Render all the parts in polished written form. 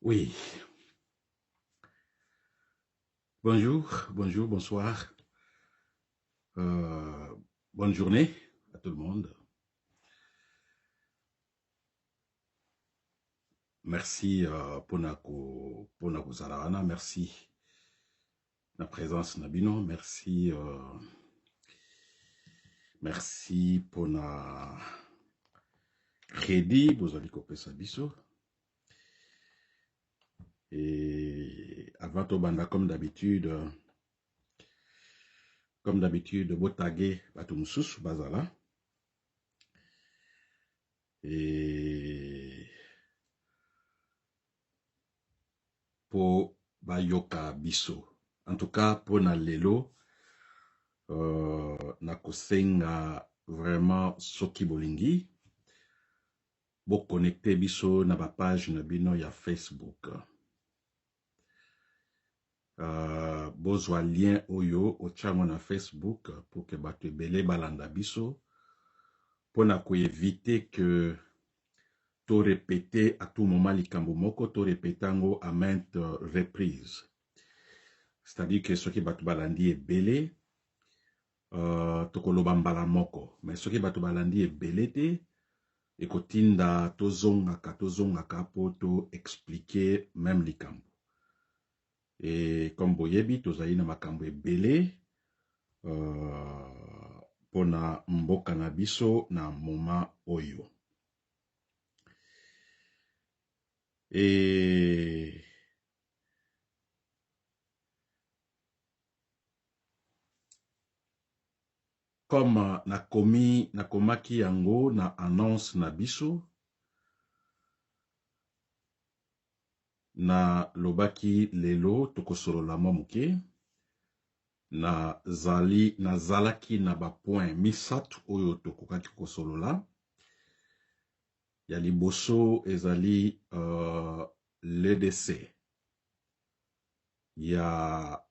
Oui, bonjour, bonjour, bonsoir, euh, bonne journée à tout le monde. Merci pour na kozala merci la présence Nabino, merci pour na crédit, vous allez kopesa biso. Et avant tout banda comme d'habitude, vous taguer Batumsus Bazala. Et pour Bayoka Biso. En tout cas, pour na lelo, nakosenga vraiment soki bolingi bo connecter biso na ba page na bino ya Facebook. Bozwa lien oyo ochango na Facebook pour que bato ebele balanda biso pour na ko éviter que to répéter à tout moment likambo moko to répéter ngo à maintes reprises. C'est-à-dire que soki bato balandi ebele tokoloba mbala moko, mais soki bato balandi ebele te ekotinda tozongaka po to expliquer même likambo. Et comme boyebi tozali na makambo ebele pona mboka na biso na moment oyo. Et comme nakomaki yango na annonce na biso, na lobaki lelo tokosolola mwa moke, nazalaki na ba point misatu oyo tokokaki kosolola. Ya liboso ezali l'EDC. Ya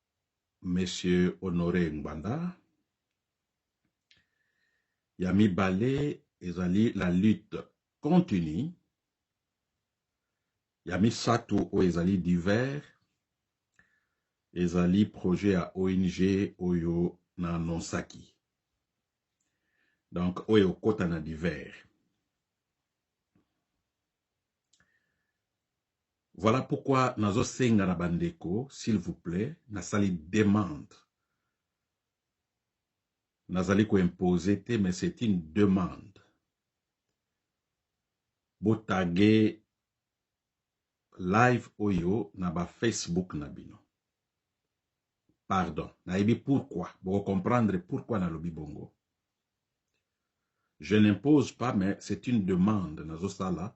Monsieur Honoré Ngbanda. Ya mibale ezali la lutte continue. Ya misato o ezali divers. Ezali projet à ONG oyo na nonsaki. Donc oyo kota na divers. Voilà pourquoi nazo senga na bandeko, s'il vous plaît, nasali demande. Nazali ko imposer te, mais c'est une demande. Botage live oyo na ba Facebook na bino. Pardon, naibi pourquoi. Vous comprendre pourquoi na lobi bongo. Je n'impose pas, mais c'est une demande. Nazo sala.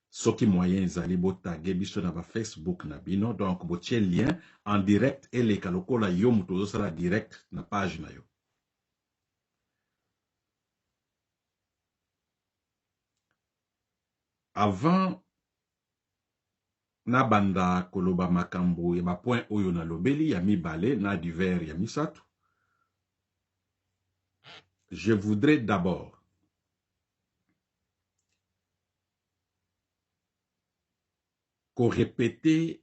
Soki moyen zali botage biso na ba Facebook na bino. Donc, botie lien en direct et les kalokola yo mutozo sala direct na page na yo. Avant na banda koloba makambo ya ba point oyo na lobeli ya mibale na divers ya misato. Je voudrais d'abord qu'on répète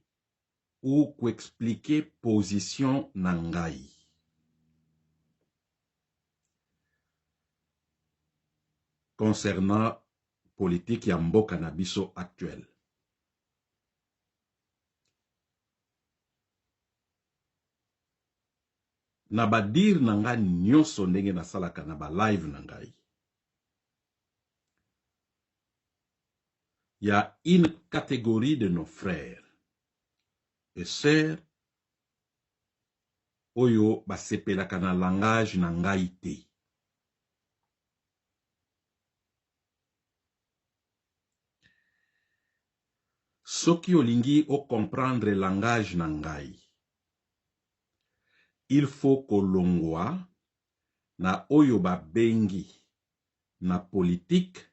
ou qu'on explique position nangai. Concernant politique ya mboka na biso actuelle. Na badir nanga nyonso ndenge na salaka na ba live nangai. Il y a une catégorie de nos frères et sœurs oyo basepelaka na langage nangai te. Soki olingi o comprendre langage nangai. Il faut kolongwa na oyo ba bengi na politique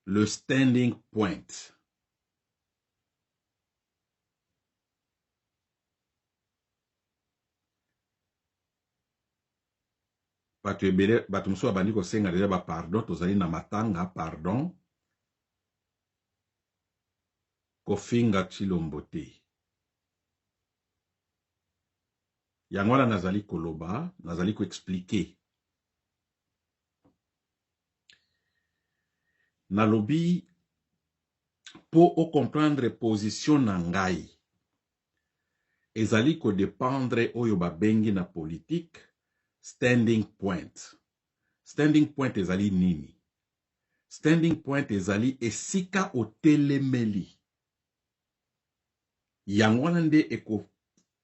le standing point. Bato ebele bato mosusu abandi kosenga deja ba pardon tozali na matanga pardon. kofinga Tshilombo te. Yango wana nazali koloba, nazali ko expliquer. Nalobi po o comprendre position na ngai. Ezali ko dépendre oyo babengi na politique standing point. Standing point ezali nini? Standing point ezali esika otelemeli. Yango wana nde eko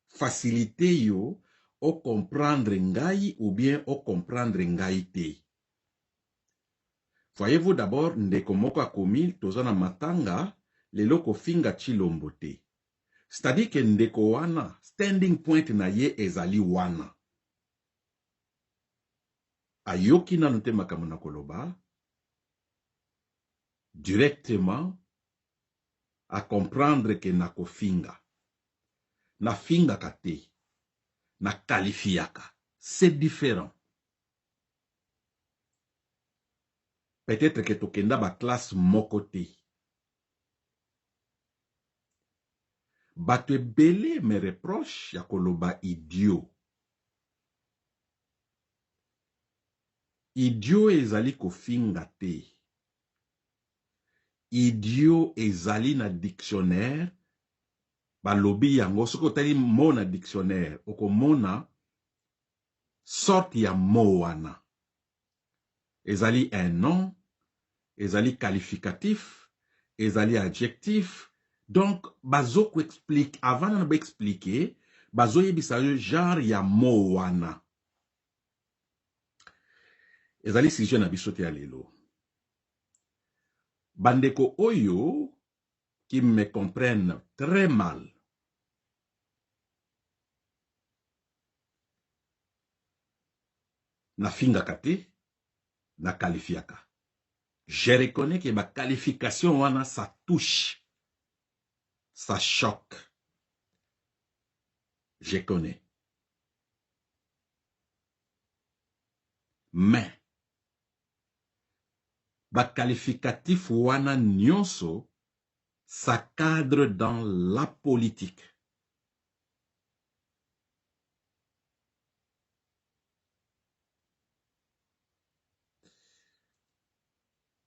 facilité yo o comprendre ngai ou bien o comprendre ngai te. Voyez-vous d'abord ndeko moko akomi toza na matanga lelo kofinga Tshilombo te. C'est-à-dire que ndeko wana standing point na ye ezali wana. Ayoki nanu te makambo na koloba directement à comprendre que na kofinga. Na finga kate. Na qualifiaka. C'est différent. Peut-être que tokenda ba classe moko te. Bato ebele me reproche ya koloba idiot. Idiot ezali kofinga te. Idiot ezali na dictionnaire. Balobi yango soko tali mo na dictionnaire. Oko mona sorte ya mo wana. Ezali un nom. Ezali qualificatif. Ezali adjectif. Donc, bazo ko explique, avant de expliquer, bazo yebisa yo genre ya mo wana. Ezali sujet na biso te ya lelo. Bandeko oyo qui me comprennent très mal. Na finga kate, na qualifiaka. Je reconnais que ma qualification wana ça touche. Ça choque. Je connais. Mais, ba qualificatif wana nyonso, ça cadre dans la politique.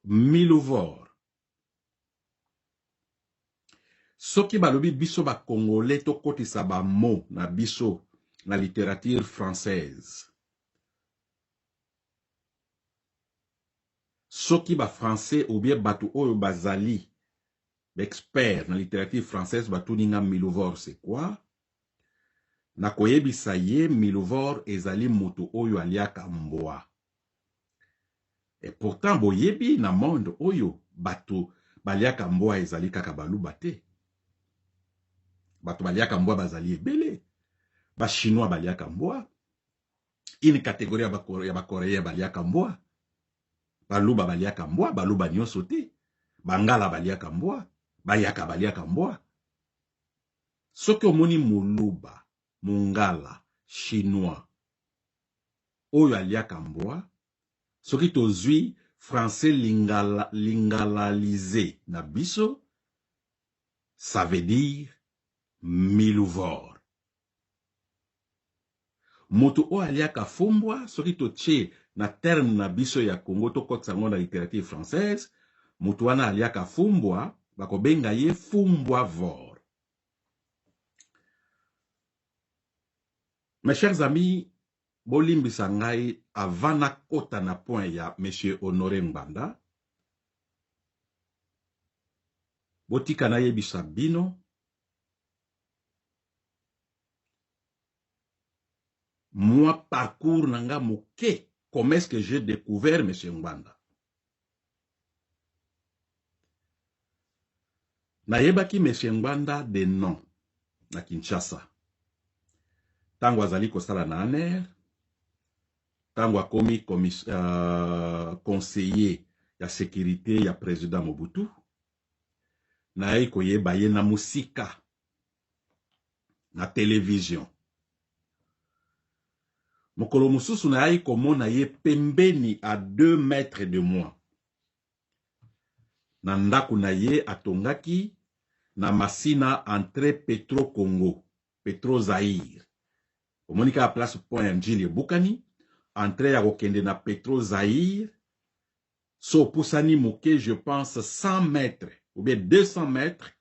Milouvor. Soki balobi biso ba congolais to kotisa ba mo na biso na littérature française. Soki ba français ou bien batu oyo bazali expert na littérature française batuninga Milouvor c'est quoi? Na koyebisa ye Milouvor ezali mutu oyo aliaka mbwa. Et pourtant boyebi na monde oyo batu baliaka mbwa ezali kaka baluba te. Batu baliaka mbwa bazali ebele. Ba chinois baliaka mbwa. Une catégorie ya ba coréen baliaka mbwa. Baluba baliaka mbwa, baluba nyonso te. Bangala baliaka mbwa, bayaka baliaka mbwa. Soki omoni muluba, mungala, chinois oyo aliaka mbwa, soki tozwi français lingalalisé na biso, ça veut dire Milouvor. Moto o aliaka fumbwa, soki toche na terme na biso ya Congo to kotsa ngo na littérature française, moto wana aliaka fumbwa, bakobenga ye fumbwa vor. Mes chers amis, bolimbisa ngai avant na kota na point ya Monsieur Honoré Mbanda, botika na yebisa bino, moi, parcours nanga moke, comment est-ce que j'ai découvert M. Mbanda? Nayebaki M. Mbanda de nom na Kinshasa. Tango azali kosala na ANER, tango akomi conseiller ya sécurité ya président Mobutu, naye koyeba ye na musika, na télévision. Mokolo mususu na yai komona ye pembeni à 2 mètres de moi. Na ndaku na ye atongaki na Masina entre Petro Congo, Petro Zaïre. Au monika a place point ya Njili Bukani, entre ya kokende na Petro Zaïre, so pusani moke, je pense 100 mètres, ou bien 200 mètres,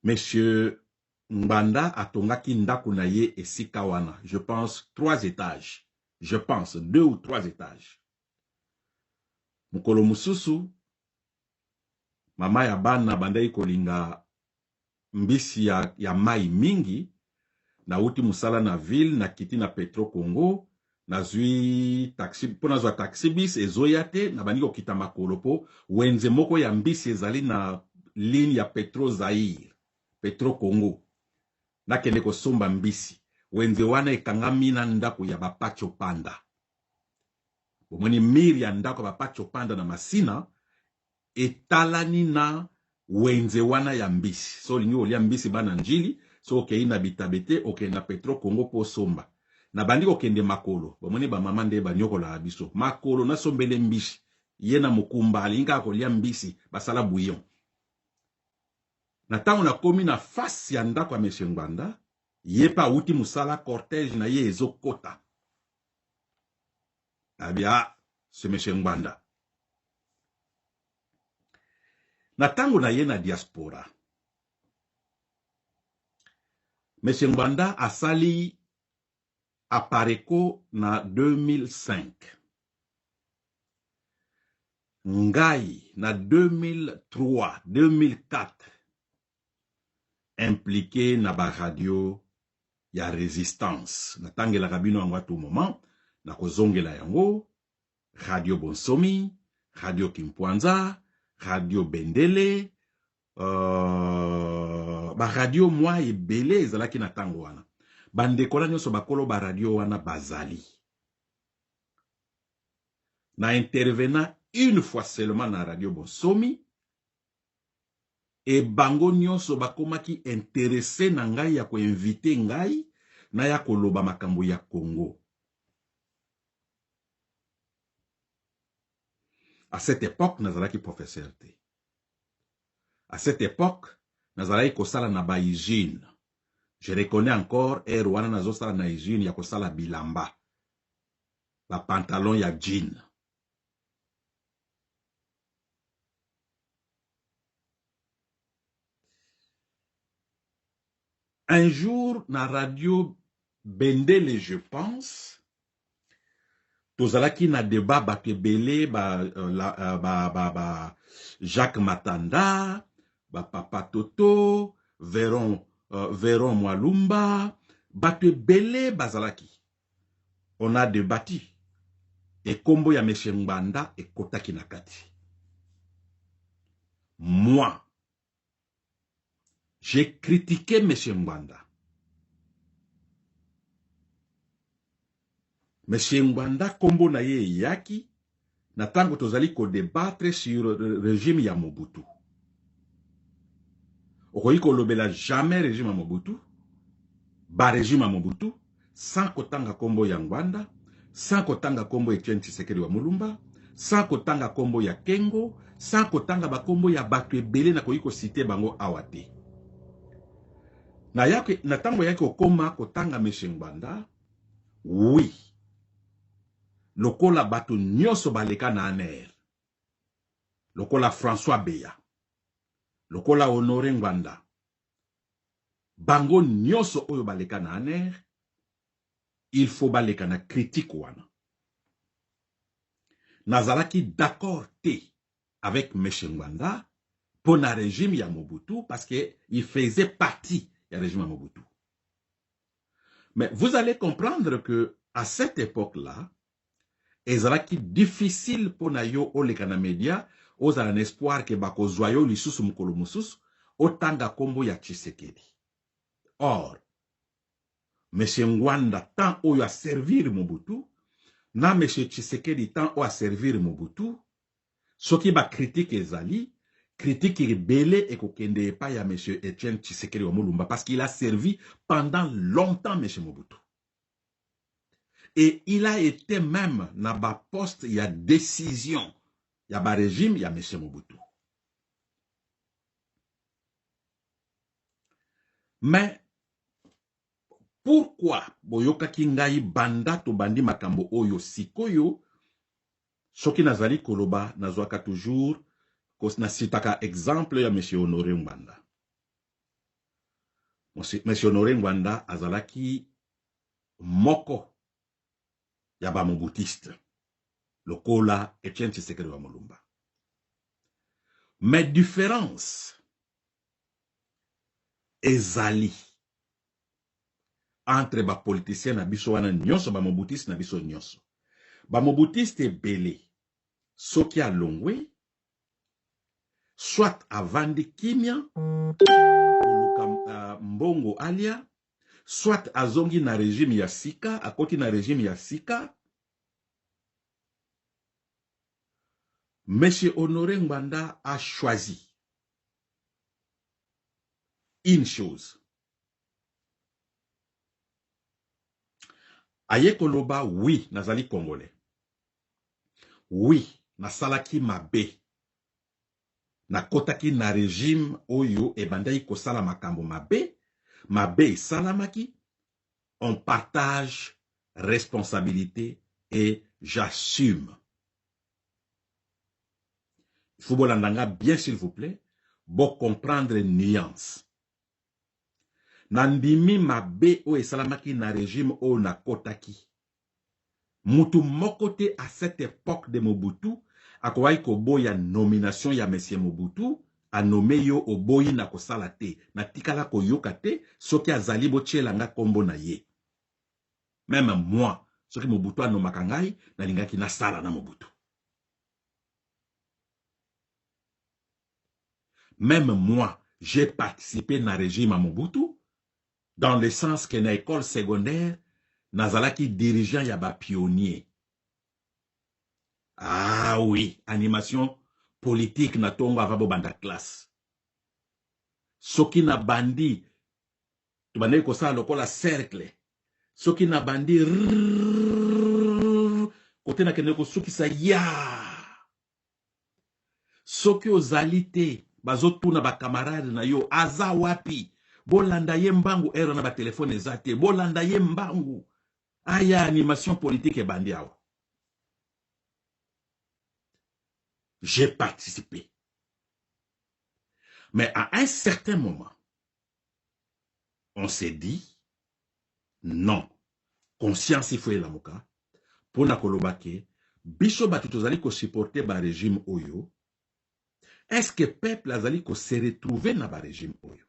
Monsieur Mbanda atongaki ndaku na ye esika wana. Je pense 3 étages. Je pense 2 ou 3 étages. Mukolo mususu, mama ya bana bandai kolinga mbisi ya mai mingi, na uti musala na ville, na kiti na Petro Congo, na zui taxi, pona zwa taxi bis, ezoyate, na bandi kokita makolo po, wenze moko ya mbisi ezali na ligne ya Petro Zaïre. Petro Congo na kende ko somba mbisi wenze wana ekangami na ndako ya bapacho panda omoni miri ya ndako bapacho panda na Masina etalani na wenze wana ya mbisi so lingi olia mbisi bana Njili so okei na bitabete okei na Petro Congo po somba na bandi kokende makolo bomoni ba mama nde banyokola biso makolo na sombele mbisi ye na mukumba alinga kolia mbisi basala bouillon. Na tango na komi na fasi ya ndako ya Monsieur Mbanda, ye pa uti musala cortège na ye ezokota. Abia, ce Monsieur Mbanda. Na tango na ye na diaspora, Monsieur Mbanda asali apareko na 2005. Ngai na 2003, 2004. Impliqué na ba radio ya résistance. Na tangela kabino angwa tout moment, na kozongela yango, radio Bonsomi, radio Kimpwanza, radio Bendele, ba radio mwa ebele ezalaki na tango wana. Bandekola nyonso bakolo ba radio wana bazali. Na intervenant une fois seulement na radio Bonsomi, et bango nyonso bakomaki intéressé na ngai ya koinvite ngai na ya koloba makambo ya Congo. À cette époque, nazalaki professeur te. À cette époque, nazalaki kosala na ba hygiène. Je reconnais encore wana nazosala na hygiène ya kosala bilamba. Ba pantalon ya jean. Un jour, na radio Bendele, je pense, tozalaki na débat bakebele Jacques Matanda, Papa Toto, Véron Mwalumba, bakebele bazalaki. On a débattu. Et kombo ya Monsieur Mbanda et kotaki nakati. Moi, j'ai critiqué M. Mbanda. M. Mbanda, kombo na ye yaki, na tango tozali ko débattre sur le régime ya Mobutu. Okoyi ko lobela jamais régime ya Mobutu, ba régime ya Mobutu, sans kotanga kombo ya Mbanda, sans kotanga kombo Etienne Tshisekedi wa Mulumba, sans kotanga kombo ya Kengo, sans kotanga ba kombo ya bato ebele na koyi ko citer bango awate. Na tango yake okoma kotanga M. Mbanda, oui. Lokola bato nyoso baleka na aner. Lokola François Beya. Lokola Honoré Mbanda. Bango nyoso oyo baleka na aner. Il faut baleka na critique wana. Nazalaki d'accord te avec M. Mbanda pour na régime ya Mobutu parce que il faisait partie du régime ya Mobutu. Mais vous allez comprendre que à cette époque-là, ezalaki difficile pour na yo oleka na media, oza un espoir que bako zoyo lisusu mukolo mususu, otanga kombo ya Tshisekedi. Or, M. Ngwanda tant oyo a servir Mobutu, na M. Tshisekedi tant oyo a servir Mobutu, soki ba critique ezali, critique rebelle et kokende pa ya M. Etienne Tshisekedi wa Mulumba, parce qu'il a servi pendant longtemps M. Mobutu. Et il a été même dans ba poste, il y a décision, il y a ba régime, il y a M. Mobutu. Mais pourquoi boyoka kingai banda to bandi makambo oyo sikoyo soki nazali koloba nazwaka toujours nasitaka exemple ya M. Honoré Ngwanda. M. Honoré Ngwanda azalaki moko ya ba mobutiste lokola Etienne Tshisekedi wa Mulumba. Mais différence ezali entre ba politicien na biso wana nyonso ba mobutiste na biso nyonso. Ba mobutiste ebele soki alongwe soit avandi kimia mbongo alia, soit azongi na régime ya sika, akoti na régime ya sika. Monsieur Honoré Ngwanda a choisi une chose. Aye koloba, oui, nazali congolais. Oui, nasalaki mabe. Nakotaki na régime oyo ebandai kosala makambo mabe. Mabe salamaki. On partage responsabilité et j'assume. Il faut bien s'il vous plaît, pour comprendre nuance. Nandimi mabe o esalamaki na régime o nakotaki. Mutu mokote à cette époque de Mobutu, akwai ko boya nomination ya Monsieur Mobutu, a nommé yo o boyi na kosala te, na tikala ko yoka te, soki azali bo tchelanga kombo na ye. Même moi, soki Mobutu a nomaka ngai, na lingaki na sala na Mobutu. Même moi, j'ai participé na régime à Mobutu, dans le sens que na école secondaire, nazalaki dirigeant yaba pionnier. Ah oui, animation politique na tongo avabo banda classe. Soki na bandi, tubane ko sa lokola cercle. Soki na bandi, kote na kende ko soki sa ya. Soki ozalite, bazotu na ba camarade na yo, aza wapi. Bolanda ye mbangu ero na ba telefone zate. Bolanda ye mbangu. Aya animation politique et bandi awa. J'ai participé. Mais à un certain moment, on s'est dit, non, conscience il faut la moka, pour na kolobake, biso batutozali ko supporter ba régime oyo, est-ce que peuple azali ko se retrouver na ba régime oyo?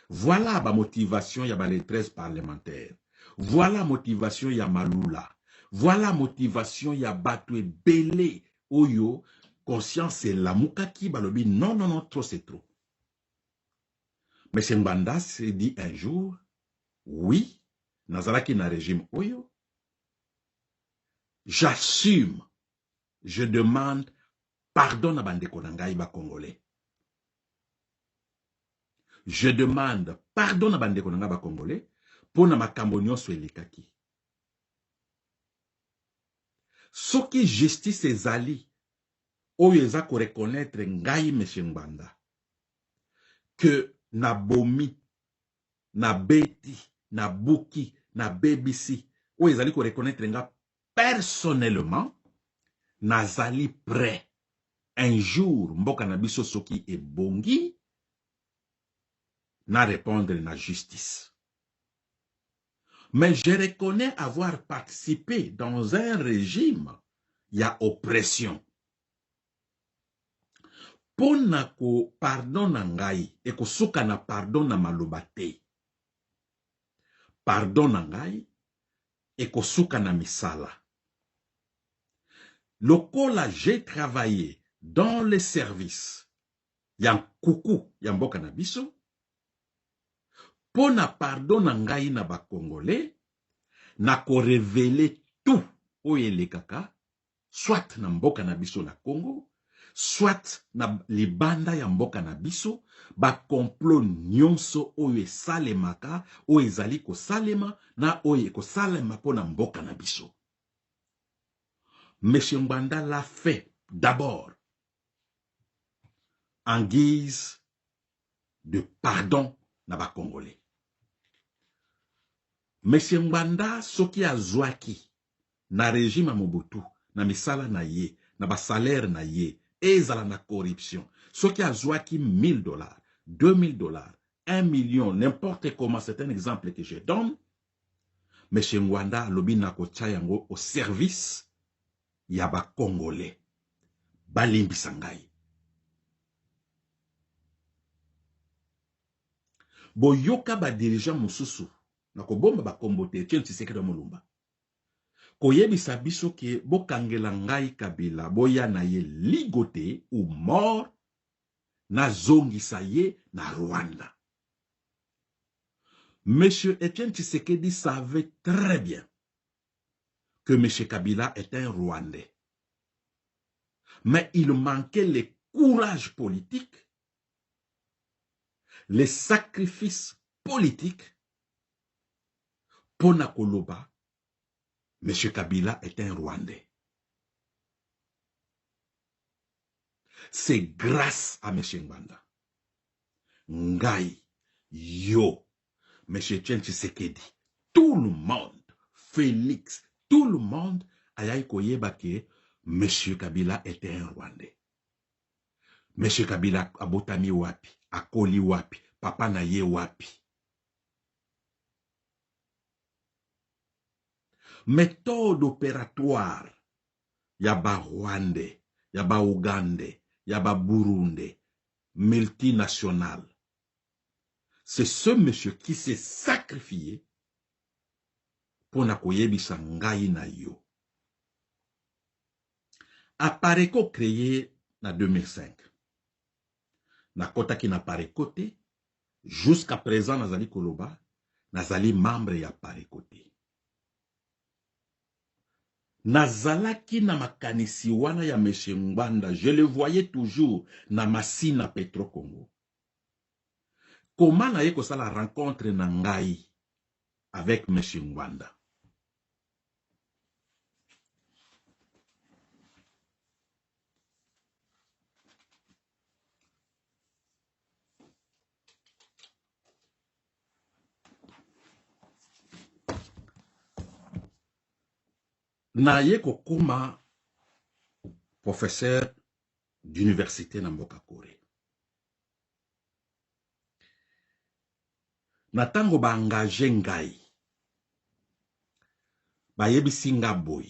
Voilà ba motivation ya ba les 13 parlementaires. Voilà motivation ya Malula. Voilà motivation ya Batwe Belé oyo. Conscience et la moukaki balobi non, non, non, trop c'est trop. Mais Ngwanda s'est dit un jour, oui, nazalaki na régime oyo, j'assume, je demande pardon à bandeko nangai ba congolais. Je demande pardon à bandeko nangai ba congolais pour na makambo nyonso elikaki. Soki justice ezali oyo eza ko reconnaître ngai M. Ngwanda que na bomi, na beti, na buki, na bebisi, oyo ezali ko reconnaître nga personnellement, nazali prêt un jour mboka na biso soki ebongi na répondre na justice. Mais je reconnais avoir participé dans un régime, il y a oppression. Pona ko pardon na ngai, e ko suka na pardon na malobate. Pardon na ngai, e ko suka na misala. Lokola j'ai travaillé dans les services, yan kuku, yan mboka na biso, pona pardon na ngai na ba Congolais, na ko révéler tout oyele kaka, soit na mboka na biso na Congo, soit na libanda ya mboka na biso, ba complot nyonso oyo esalemaka, oyo ezali ko salema, na oyo ko salema pona mboka na biso. M. Ngwanda l'a fait d'abord en guise de pardon na ba Congolais. Monsieur Mbanda soki azwaki na régime ya Mobutu na misala na ye na ba salaire na ye ezala na corruption soki azwaki $1000 $2000 1 million n'importe comment, c'est un exemple que je donne. Monsieur Ngwanda lobi na kotia yango au service ya ba Congolais balimbisa ngai. Boyoka ba dirigeant mususu na kobomba ba kombote Etienne Tshisekedi Mulumba koyebisa biso ke bokangela ngai Kabila boya na ye ligote ou mort na zongisa ye na Rwanda. Monsieur Etienne Tshisekedi savait très bien que Monsieur Kabila est un Rwandais. Mais il manquait le courage politique, les sacrifices politiques pour Nakoloba. Monsieur Kabila est un Rwandais. C'est grâce à Monsieur Ngwanda. Ngai, yo, Monsieur Etienne Tshisekedi, tout le monde, Félix, tout le monde, ayaï koyeba ke Monsieur Kabila était un Rwandais. Monsieur Kabila abotami wapi, akoli wapi, papa na ye wapi. Méthode opératoire, yaba Rwandais, yaba Ougandais, yaba Burundais, multinational. C'est ce monsieur qui s'est sacrifié pour na koyebisa ngai na yo. Apareko créé en 2005. Nakota qui n'a pas côté, jusqu'à présent, Nazali Koloba, Nazali membre ya Parekote. Nazalaki na makanisi wana ya Monsieur Mbanda, je le voyais toujours na Masina Petro Congo. Comment na ye kosa la rencontre na ngai avec Monsieur Mbanda? Na ye kokuma professeur d'université na mboka Kore. Na tango ba engagé ngai ba yebisi nga boy.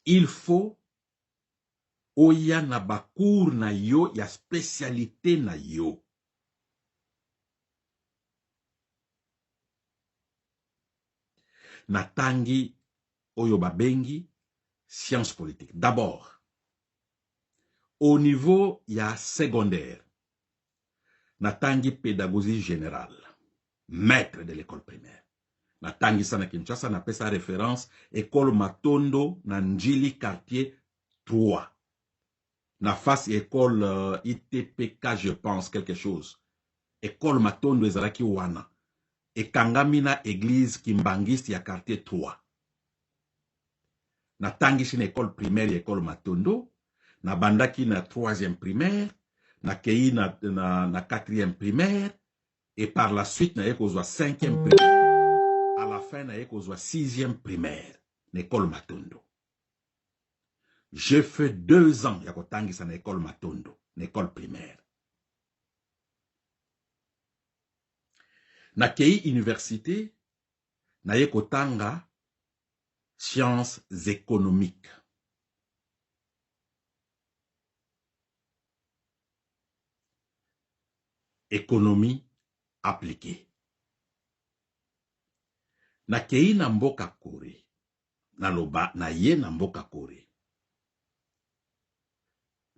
Il faut oya na ba cours na yo ya spécialité na yo. Na tangi oyo babengi sciences politiques. D'abord, au niveau ya secondaire, natangi pédagogie générale, maître de l'école primaire. Natangi sana Kinshasa na pesa référence école Matondo na Njili quartier 3. Na face école ITPK je pense quelque chose. École Matondo ezalaki wana. Et Kangamina église Kimbangiste ya quartier 3. Na tangi na école primaire et école Matondo, na bandaki na 3e primaire, na kei na 4e primaire, et par la suite na ekozwa 5e primaire, à la fin na ekozwa 6e primaire, na école Matondo. J'ai fait 2 ans ya kotangi sa na école Matondo, na école primaire. Na kei université, na ekotanga sciences économiques. Économie appliquée. Na kei na mboka Kore. Na loba na ye na mboka Kore.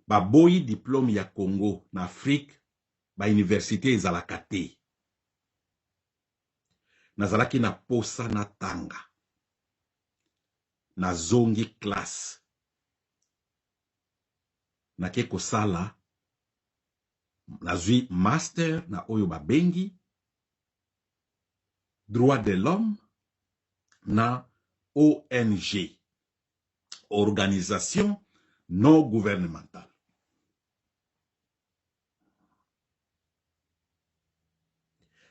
Ba boyi diplôme ya Congo na Afrique ba université ezalaka te. Nazalaki na posa na tanga. Na zongi classe. Na ke kosala nazwi master na oyo babengi droit de l'homme na ONG, organisation non gouvernementale.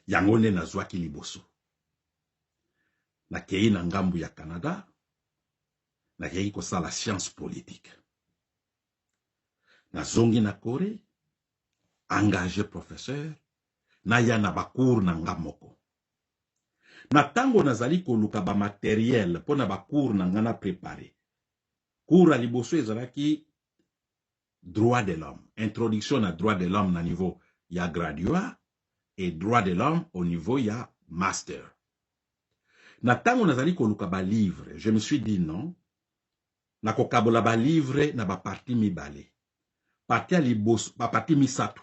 Yango nde nazwaki liboso. na kei na ngambu ya Canada, na kei kosala science politique. Na zongi na Corée, engagé professeur, na ya na bakour na ngamoko. Na tango nazali koluka ba matériel pona bakour na ngana préparé. Cours à liboso ezalaki droit de l'homme, introduction à droit de l'homme na niveau ya graduat et droit de l'homme au niveau ya master. Na tango nazali koluka ba livre, je me suis dit non, na kokabola ba livre na ba parti mibale. Parti a liboso, ba parti misato.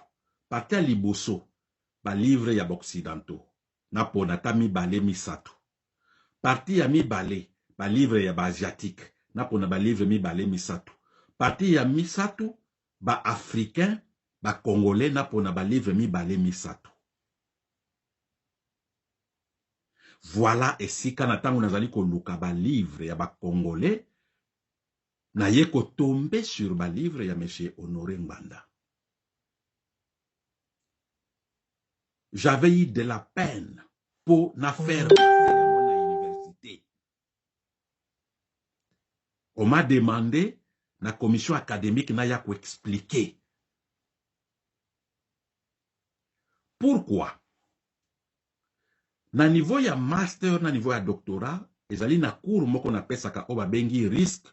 Parti a liboso, ba livre ya occidentaux. Na ponata mibale misato. Parti ya mibale, ba livre ya ba asiatique. Na pona ba livre mibale misato. Parti ya misato, ba africain, ba congolais na pona ba livre mibale misato. Voilà esika na tango nazali koluka ba livre ya ba congolais na ye ko tomber sur ba livre ya monsieur Honoré Ngbanda. J'avais eu de la peine pour na faire mon université. On m'a demandé na commission académique na ya ko expliquer pourquoi na niveau ya master na niveau ya doctorat ezali na cours moko na pesaka oba bengi risque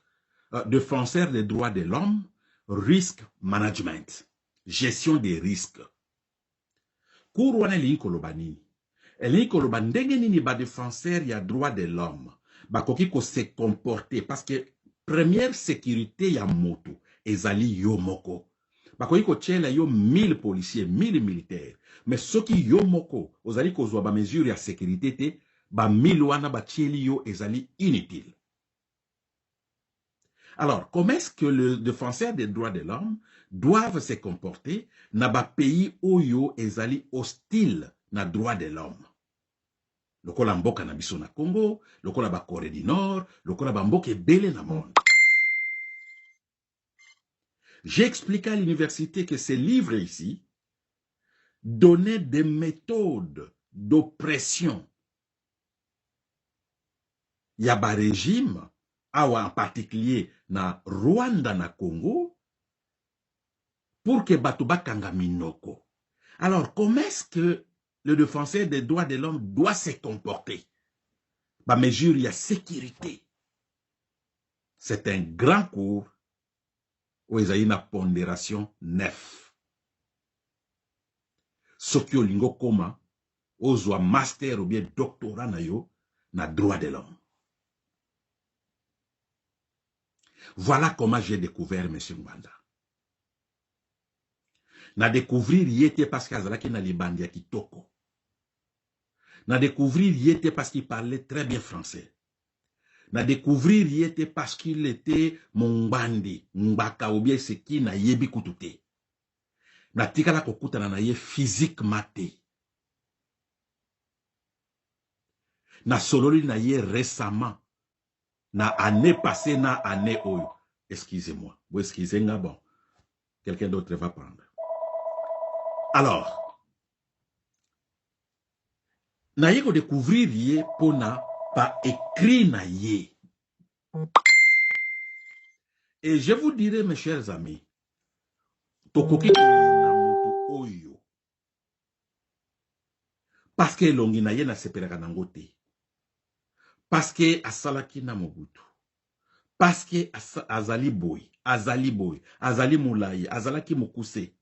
défenseur des droits de l'homme, risk management, gestion des risques. Cours wana li kolobani. Eli kolobani ndenge nini ba défenseur ya droits de l'homme ba koki ko se comporter parce que première sécurité ya moto ezali yo moko. Ba koki ko tchela yo 1000 policiers, 1000 militaires. Mais soki yo moko ozali kozwa ba mesure ya sécurité te ba 1000 wana ba tcheli yo ezali inutile. Alors, comment est-ce que le défenseur des droits de l'homme doivent se comporter dans un pays où yo ezali hostile na droits de l'homme? Lokola mboka na biso na Congo, lokola ba Corée du Nord, lokola ba mboka ebele na monde. J'ai expliqué à l'université que ces livres ici donnaient des méthodes d'oppression. Il y a un régime, en particulier na Rwanda na Congo, pour que Batuba Kanga Minoko. Alors, comment est-ce que le défenseur des droits de l'homme doit se comporter? Bah, mesure, il y a sécurité. C'est un grand cours où il y a une pondération 9. Sokyo lingo koma, ozwa master ou bien doctorat na yo, na droit de l'homme. Voilà comment j'ai découvert M. Ngbanda. Na découvrir yete parce qu'il na libandia kitoko. Na découvrir yete parce qu'il parlait très bien français. Na découvrir yete parce qu'il était Mongbandi, Ngbaka ou bien ce qui na yebi kutute. Na tikala kokuta na ye physique maté. Na sololi na ye récemment. Na année passée, na année oyo. Excusez-moi. Vous excusez-moi, bon. Quelqu'un d'autre va prendre. Alors, na ye ko découvrir ye pona pa écrit na ye. Et je vous dirai, mes chers amis, tokoki na moto oyo. Parce que longi na ye na sepelaka nango te. Parce que asalaki na Mobutu. Parce que azali boy, azali moulaye, azalaki mokuse.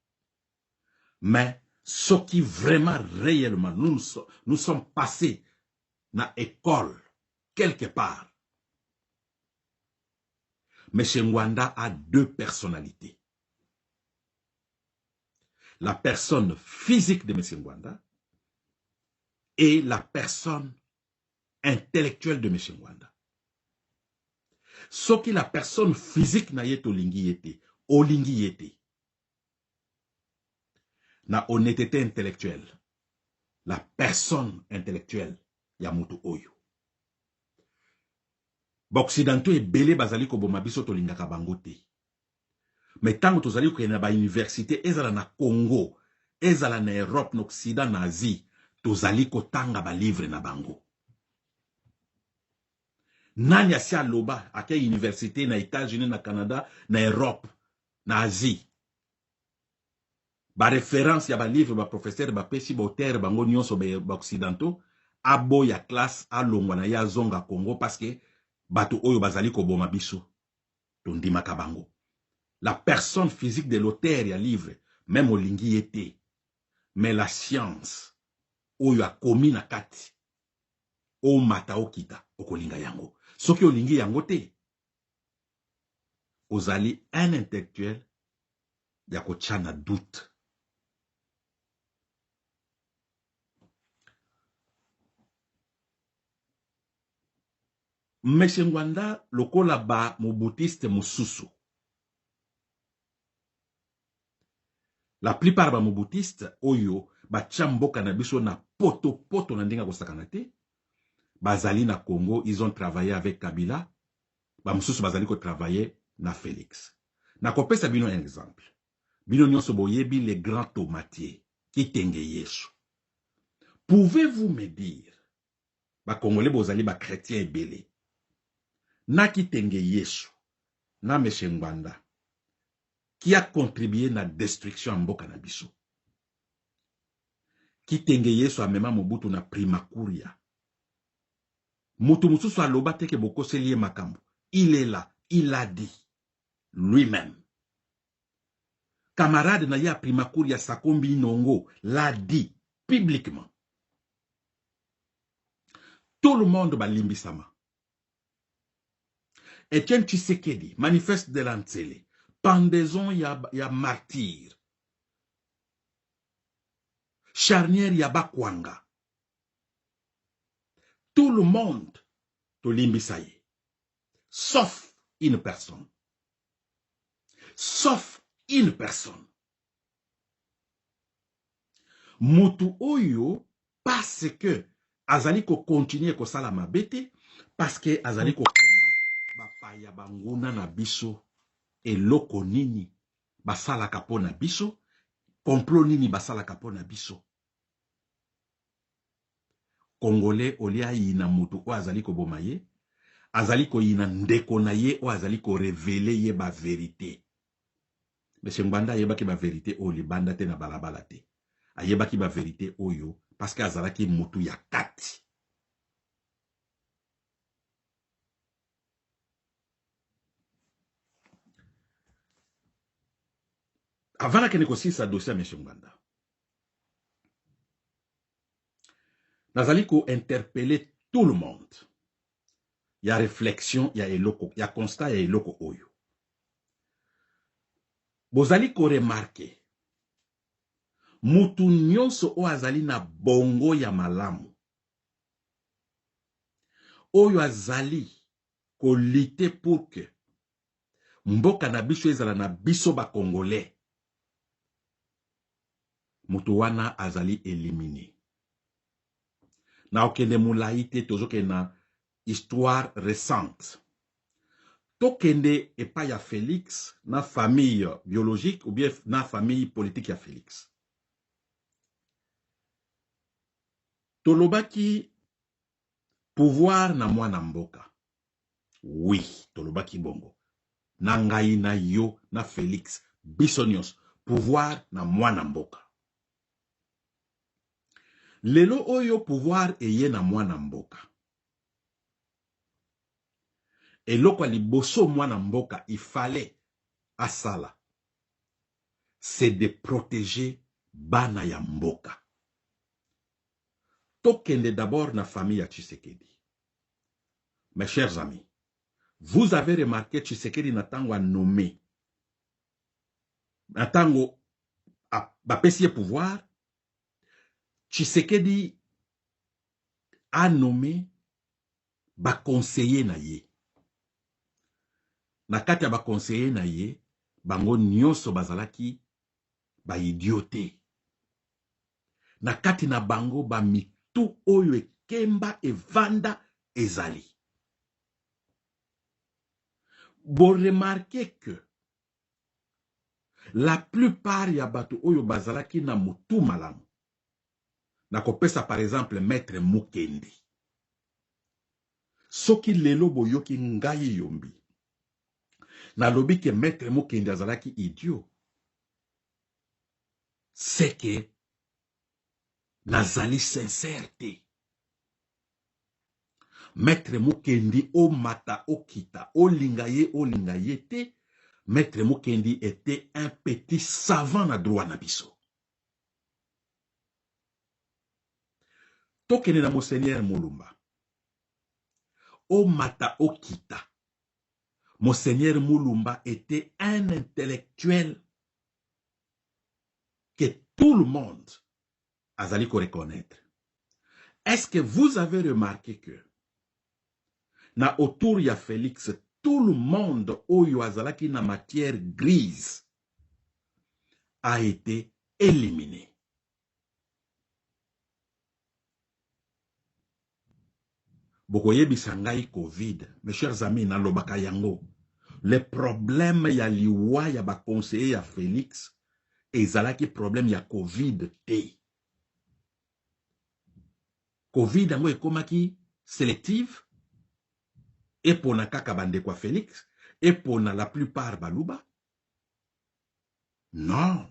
Mais ce qui vraiment réellement nous sommes passés dans l'école quelque part. M. Ngbanda a deux personnalités. La personne physique de M. Ngbanda et la personne intellectuelle de M. Ngbanda. Ce qui la personne physique na yet olingi yete. Na honnêteté intellectuelle. La personne intellectuelle yamutu oyo. Occidentaux et belé bazali ko bomabiso tolingaka bango te. Mais tango tozali ko na ba université ezala na Congo, ezala na Europe, na Occident, na Asie, tozali ko tanga ba livre na bango. Nani asi aloba ake université na États-Unis, na Canada, na Europe, na Asie. Ba référence ya ba livre ba professeur ba pesi ba auteur bango nyonso ba occidentaux abo ya classe alongwa na ya zonga Congo parce que bato oyo bazali ko boma biso tondimaka bango. La personne physique de l'auteur ya livre même olingi ete mais la science oyo akomi na kati o mata okita okolinga yango. Soki olingi yango te ozali un intellectuel ya ko tchana doute. Monsieur Ngwanda lokola ba mobutiste mususu. La plupart ba mobutiste oyo ba chamboka na biso na poto na ndinga kosakana te. Bazali na Congo, ils ont travaillé avec Kabila. Ba mususu bazali ko travailler na Félix. Na kopesa bino un exemple. Bino nyonso boyebi les grands tomatiers qui tenge Yesu. Pouvez-vous me dire ba Congolais bozali ba chrétiens ebele na ki tenge Yesu na Monsieur Ngwanda qui a contribué na destruction mboka na biso. Ki tenge Yesu amema Mobutu na primakuria. Mutu mususu aloba teke bokoseli makambo. Il est là, il a dit lui-même. Camarade na ya primakuria Sakombi Nongo l'a dit publiquement. Tout le monde ba limbisama. Etienne Tshisekedi, manifeste de l'Antsele, pendaison ya martyr. Charnière ya bakwanga. Tout le monde to limbisaye. Sauf une personne. Sauf une personne. Mutu oyo parce que azali ko continuer ko sala mabete parce que azali ko koma bapaya banguna na biso eloko nini basala kapo na biso complot nini basala kapo na biso. Congolais olia yina mutu o azali ko boma ye azali ko yina ndeko na ye o azali ko révéler ye ba vérité. Monsieur Ngwanda yebaki ba vérité o libanda te na balabala te. Ayebaki ba vérité oyo parce que azalaki mutu ya kati. Avant que ne sa dossier Monsieur Ngwanda, nazali ko interpeller tout le monde. Il y a réflexion, il y a eloko, il y a constat, il y a eloko oyo. Bozali ko remarquer mutu nyonso o azali na bongo ya malamu. Oyo azali ko lutter pour que mboka na biso ezala na biso ba Congolais. Mutu wana azali éliminé. Na okende mulaite tozoke na histoire récente. Tokende epa ya Félix na famille biologique ou bien na famille politique ya Félix. Tolobaki pouvoir na mwana mboka. Oui, tolobaki bongo. Na ngai na yo na Félix Bisonios pouvoir na mwana mboka. Lelo oyo pouvoir eye na mwana mboka. Eloko liboso mwana mboka il fallait asala. C'est de protéger bana ya mboka. Tokende d'abord na famille ya Tshisekedi. Mes chers amis, vous avez remarqué Tshisekedi natango a nommé. Natango a bapesi pouvoir. Tshisekedi a nommé ba conseiller na ye. Na kati ya ba conseiller na ye, bango nyonso bazalaki ba idiote. Na kati na bango ba mitu oyo ekemba evanda ezali. Bon remarquez que la plupart ya bato oyo bazalaki na mutu malamu. Na kopesa par exemple Maître Mukendi. Soki lelo boyoki ngai yombi. Na lobi ke maître Mukendi azalaki idiot. C'est que nazali sincérité. Maître Mukendi o mata o kita o lingaye te. Maître Mukendi était un petit savant na droit na biso. Tokene na Monseigneur Mulumba. O mata o kita. Monseigneur Mulumba était un intellectuel que tout le monde a allé reconnaître. Est-ce que vous avez remarqué que na autour ya Félix, tout le monde oyo azalaki na matière grise a été éliminé. Bokoye bisangai Covid, mes chers amis, na lobaka yango. Le problème ya liwa ya ba conseiller ya Félix, ezalaki problème ya Covid te. Covid yango ekomaki sélective, et pour na kaka bande kwa Félix, et pour na la plupart baluba. Non.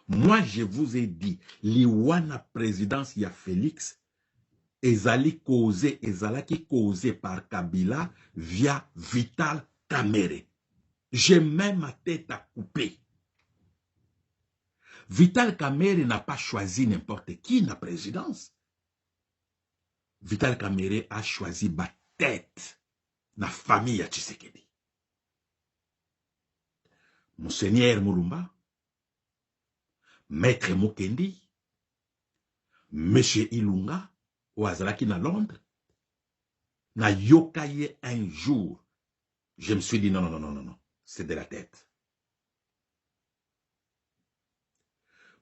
Moi, je vous ai dit, liwana présidence ya Félix, ezalaki causé par Kabila via Vital Kamerhe. J'ai même ma tête à couper. Vital Kamerhe n'a pas choisi n'importe qui na présidence. Vital Kamerhe a choisi ma tête na famille ya Tshisekedi. Monseigneur Mulumba, Maître Mukendi, Monsieur Ilunga, ou azalaki na Londres, na yokaye un jour. Je me suis dit non, c'est de la tête.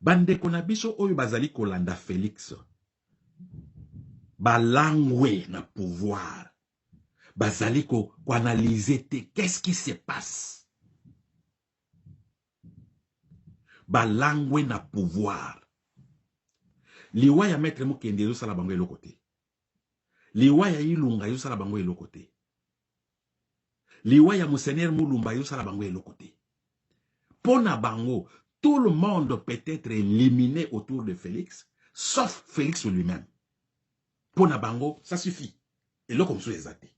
Bande konabiso oyo bazali kolanda Félix, balangwe na pouvoir, bazali ko analyser qu'est-ce qui se passe. Balangwe na pouvoir. Liwa ya Maître Mukendi yo sala bango eloko te. Liwa ya Ilunga yo sala bango eloko te. Liwa ya Monseigneur Mulumba yo sala bango eloko te. Pona bango, tout le monde peut être éliminé autour de Félix, sauf Félix lui-même. Pona bango, ça suffit. Et là, comme ça, les athées.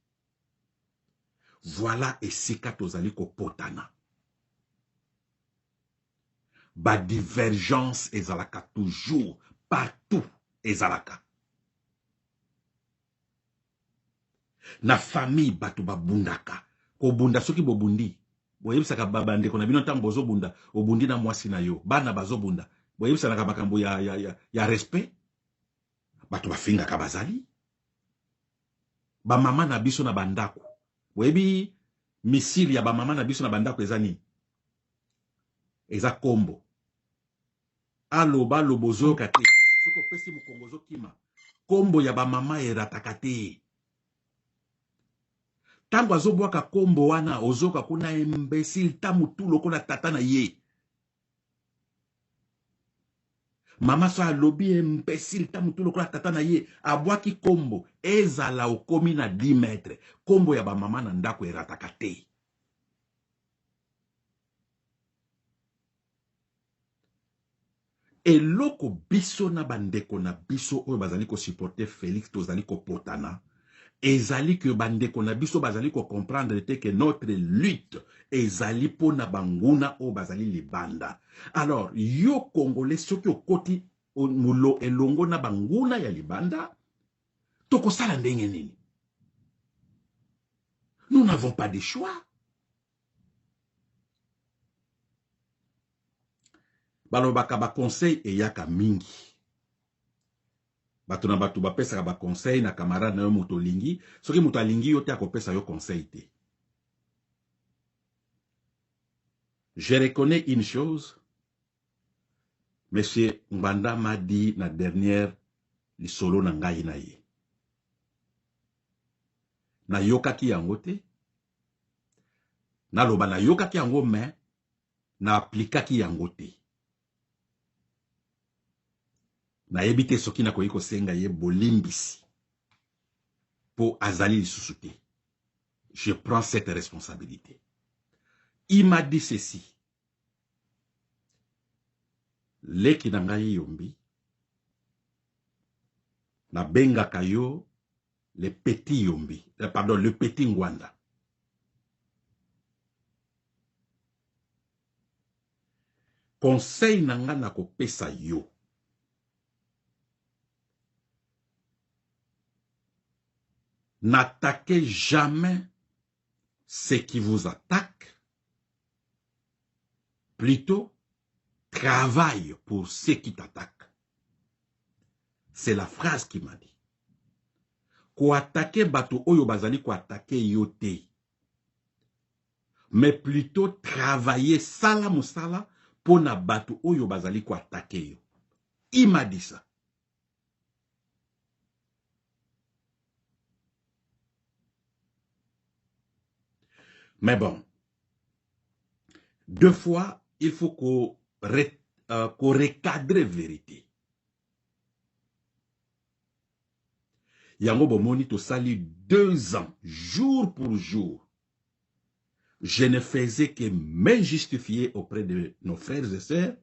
Voilà et c'est katozali ko potana. Ba divergence ezalaka toujours, partout ezalaka. Na famille batu babundaka. Ko bunda soki bobundi. Boyebisaka babande kona bino ntango bozo bunda, obundi na mwasi na yo. Bana bazo bunda. Boyebisaka makambo ya respect. Batu bafinga kabazali. Ba mama na biso na bandako. Boyebi misili ya ba mama na biso na bandako ezani. Eza kombo. Aloba lobozo kate. Soko pesi mukongozo kima. Kombo ya ba mama erataka te. Tango azobwaka kombo wana ozoka kuna imbécile tamutu lokola tata na ye. Mama so alobi imbécile tamutu lokola tata na ye abwaki kombo ezala okomi na 10 mètres. Kombo ya ba mama na ndako erataka te. Eloko biso na bandeko na biso oyo bazali ko supporter Félix tozali ko potana. Ezali que bandeko na biso bazali ko comprendre que notre lutte ezali pona banguna o bazali libanda. Alors yo congolais soki okoti mulo elongo na banguna ya libanda toko sala ndenge nini? Nous n'avons pas de choix. Balobaka ba conseil e yaka mingi. Batu na batu bapesa ba conseil na camarade na yo moto lingi, soki moto alingi yo te akopesa yo conseil te. Je reconnais une chose. Monsieur Mbanda m'a dit na dernière lisolo na ngai na ye. Na yokaki yango te. Na loba na yokaki yango mais na aplikaki yango te. Na yebite soki na koyiko senga ye bolimbisi. pour Azali Soussouté. Je prends cette responsabilité. Il m'a dit ceci. Leki nangayi yombi, na benga kayo, le petit yombi, pardon, le petit Ngwanda. Conseil nanga na kopesa yo. N'attaquez jamais ce qui vous attaque. Plutôt, travaille pour ceux qui t'attaquent. C'est la phrase qui m'a dit. Ko attaquer bato oyo bazali ko attaquer yote. Mais plutôt travailler sala musala pour na bato oyo bazali ko attaquer yo. Il m'a dit ça. Mais bon, deux fois, il faut qu'on recadre vérité. Yango bomoni to sali 2 ans, jour pour jour. Je ne faisais que me justifier auprès de nos frères et sœurs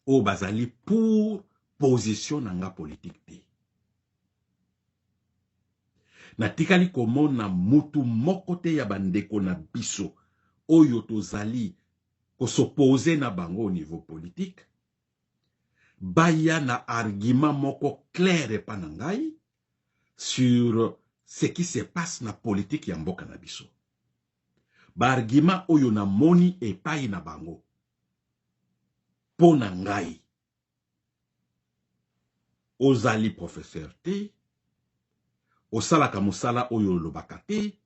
au bazali pour position nanga politique te. Natikali komona mutu mokote ya bandeko na biso oyo tozali ko s'opposer na bango au niveau politique. Baya na argument moko clair et panangai sur ce qui se passe na politique ya mboka na biso. Ba argument oyo na moni epai na bango. Pona ngai. Ozali professeur te. Osalaka musala oyo lobaka te.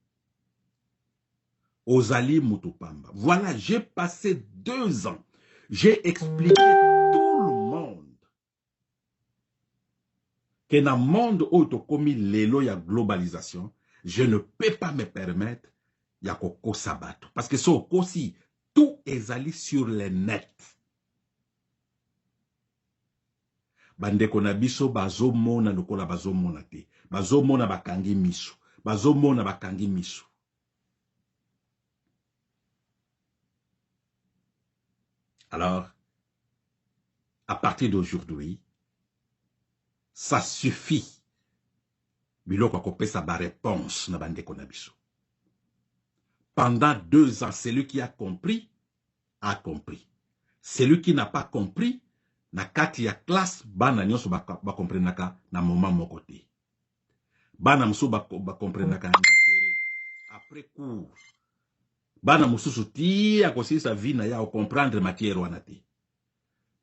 Ozali mutupamba. Voilà, j'ai passé 2 ans. J'ai expliqué tout le monde que dans le monde où tu as commis l'élo ya globalisation, je ne peux pas me permettre ya koko sabato. Parce que so aussi, tout est allé sur le net. Bandeko na biso bazo mona lokola bazo mona te. Bazo mona bakangi miso. Bazo mona bakangi miso. Alors, à partir d'aujourd'hui, ça suffit. Biloko akopesa ba réponse na bandeko na biso. Pendant 2 ans, celui qui a compris, a compris. Celui qui n'a pas compris, na kati ya classe, bana nyonso ba comprenaka na moment moko te. Bana musu ba comprenaka après cours. Bana mususu ti akosi sa vie na ya o comprendre matière wana te.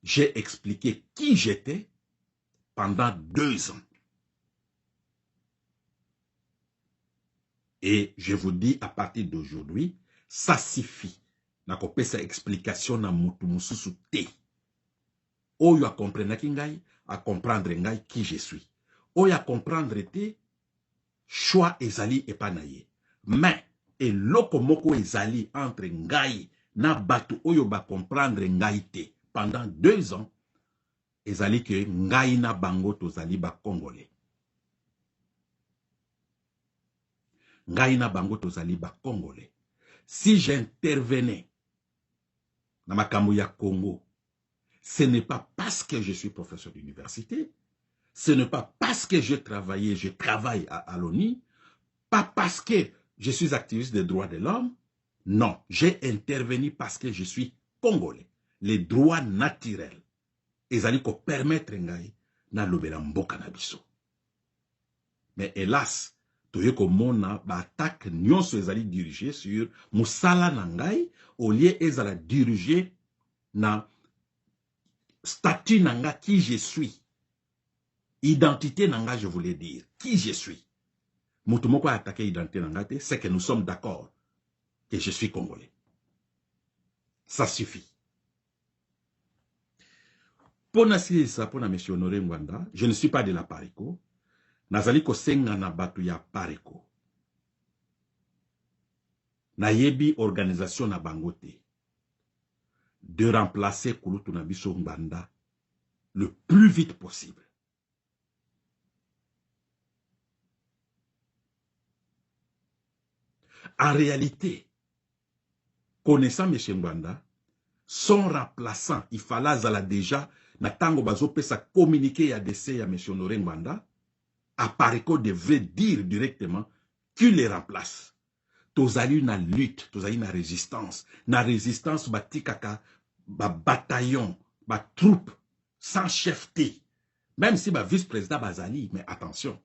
J'ai expliqué qui j'étais pendant 2 ans. Et je vous dis, à partir d'aujourd'hui, ça suffit. Na kopesa explication na mutu mususu te. Oyo a comprendre ngai, a comprendre ngai qui je suis. Oyo a comprendre te, choix ezali epanaye. Mais, et loko moko ezali entre ngai na batu oyo ba comprendre ngai te. Pendant 2 ans, ezali que ngai na bango tozali ba Congolais. Ngai na bango tozali ba Congolais. Si j'intervenais dans makambo ya Congo, ce n'est pas parce que je suis professeur d'université, ce n'est pas parce que je travaille à l'ONU, pas parce que je suis activiste des droits de l'homme. Non, j'ai intervenu parce que je suis Congolais. Les droits naturels. Ezali ko permettre ngai na lobela mboka na biso. Mais hélas, toye ko mona ba attaque nyonso ezali dirigé sur musala na ngai au lieu ezala dirigé na statut nanga qui je suis. Identité nanga, je voulais dire. Qui je suis. Mutumoko a attaqué identité nanga, c'est que nous sommes d'accord que je suis Congolais. Ça suffit. Pona si ça, pona monsieur Honoré Ngwanda, je ne suis pas de la Pareco. Nazali ko senga na batu ya Pareco. Na yebi organisation na bangote. De remplacer Kulutu na biso Ngwanda le plus vite possible. En réalité, connaissant M. Ngwanda, son remplaçant, il fallait déjà, na tango bazo pesa communiquer à décès à M. Honoré Ngwanda, Apareko devrait dire directement qu'il les remplace. Tozali na lutte, tozali na résistance batikaka, ba bataillon, ba troupe, sans chefté. Même si ba vice-président bazali, mais attention.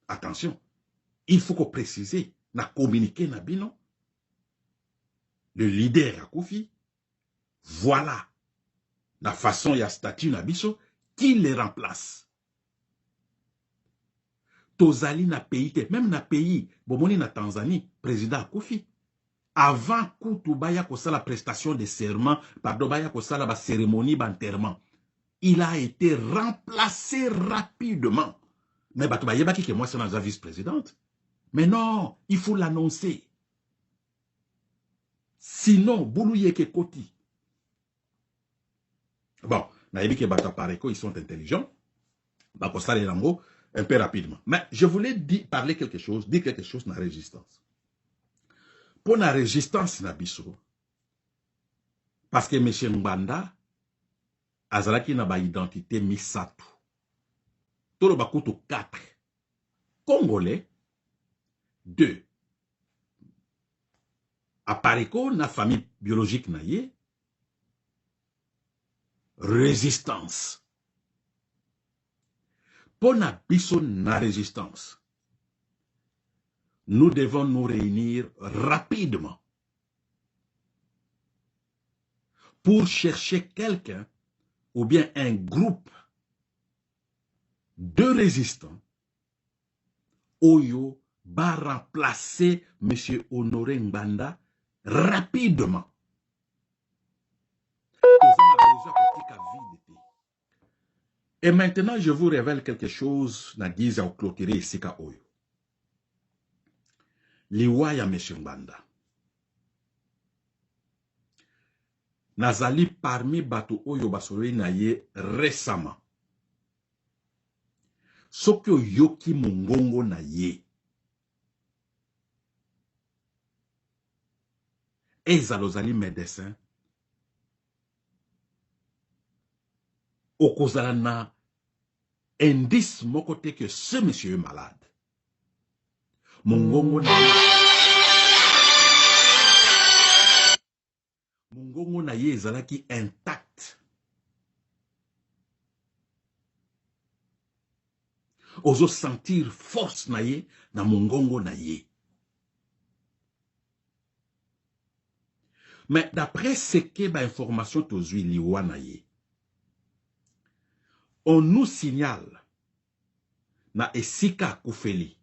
Attention. Il faut qu'on précise, na communiqué na bino, le leader à Koufi, voilà la façon ya statut na biso, qui les remplace. Tozali na pays, même na pays, bomoni na Tanzanie, président Koufi, avant Koutou Baya kosa la prestation de serment, pardon, Baya kosa la cérémonie d'enterrement, il a été remplacé rapidement. Mais Bato Bayeba qui est moi, c'est la vice-présidente. Mais non, il faut l'annoncer. Sinon, Boulouye ke Koti. Bon, Naïbi ke Bato Pareko, ils sont intelligents. Bakosta les lango, un peu rapidement. Mais je voulais parler quelque chose, dire quelque chose dans la résistance. Pour la résistance, Nabiso, parce que M. Ngwanda, Azalaki n'a pas identité Misatu. Tout le bakuto 4. Congolais, 2. Apareko, na famille biologique naïe, résistance. Pour na biso na résistance, nous devons nous réunir rapidement pour chercher quelqu'un ou bien un groupe de résistants Oyo va remplacer M. Honoré Ngwanda rapidement. Et maintenant, je vous révèle quelque chose na guise au clôturer Sika Oyo. Liwa ya M. Ngwanda. Nazali parmi bato Oyo basore na ye récemment. Sokyo yoki mungongo na ye. Ezalozali médecin. Okozala na indice mokote que ce monsieur est malade. Mungongo na ye. Mungongo na ye ezalaki intact. Ozo sentir force na ye na mungongo na ye. Mais d'après ce que ba information tozui liwa na ye, on nous signale na esika Koufeli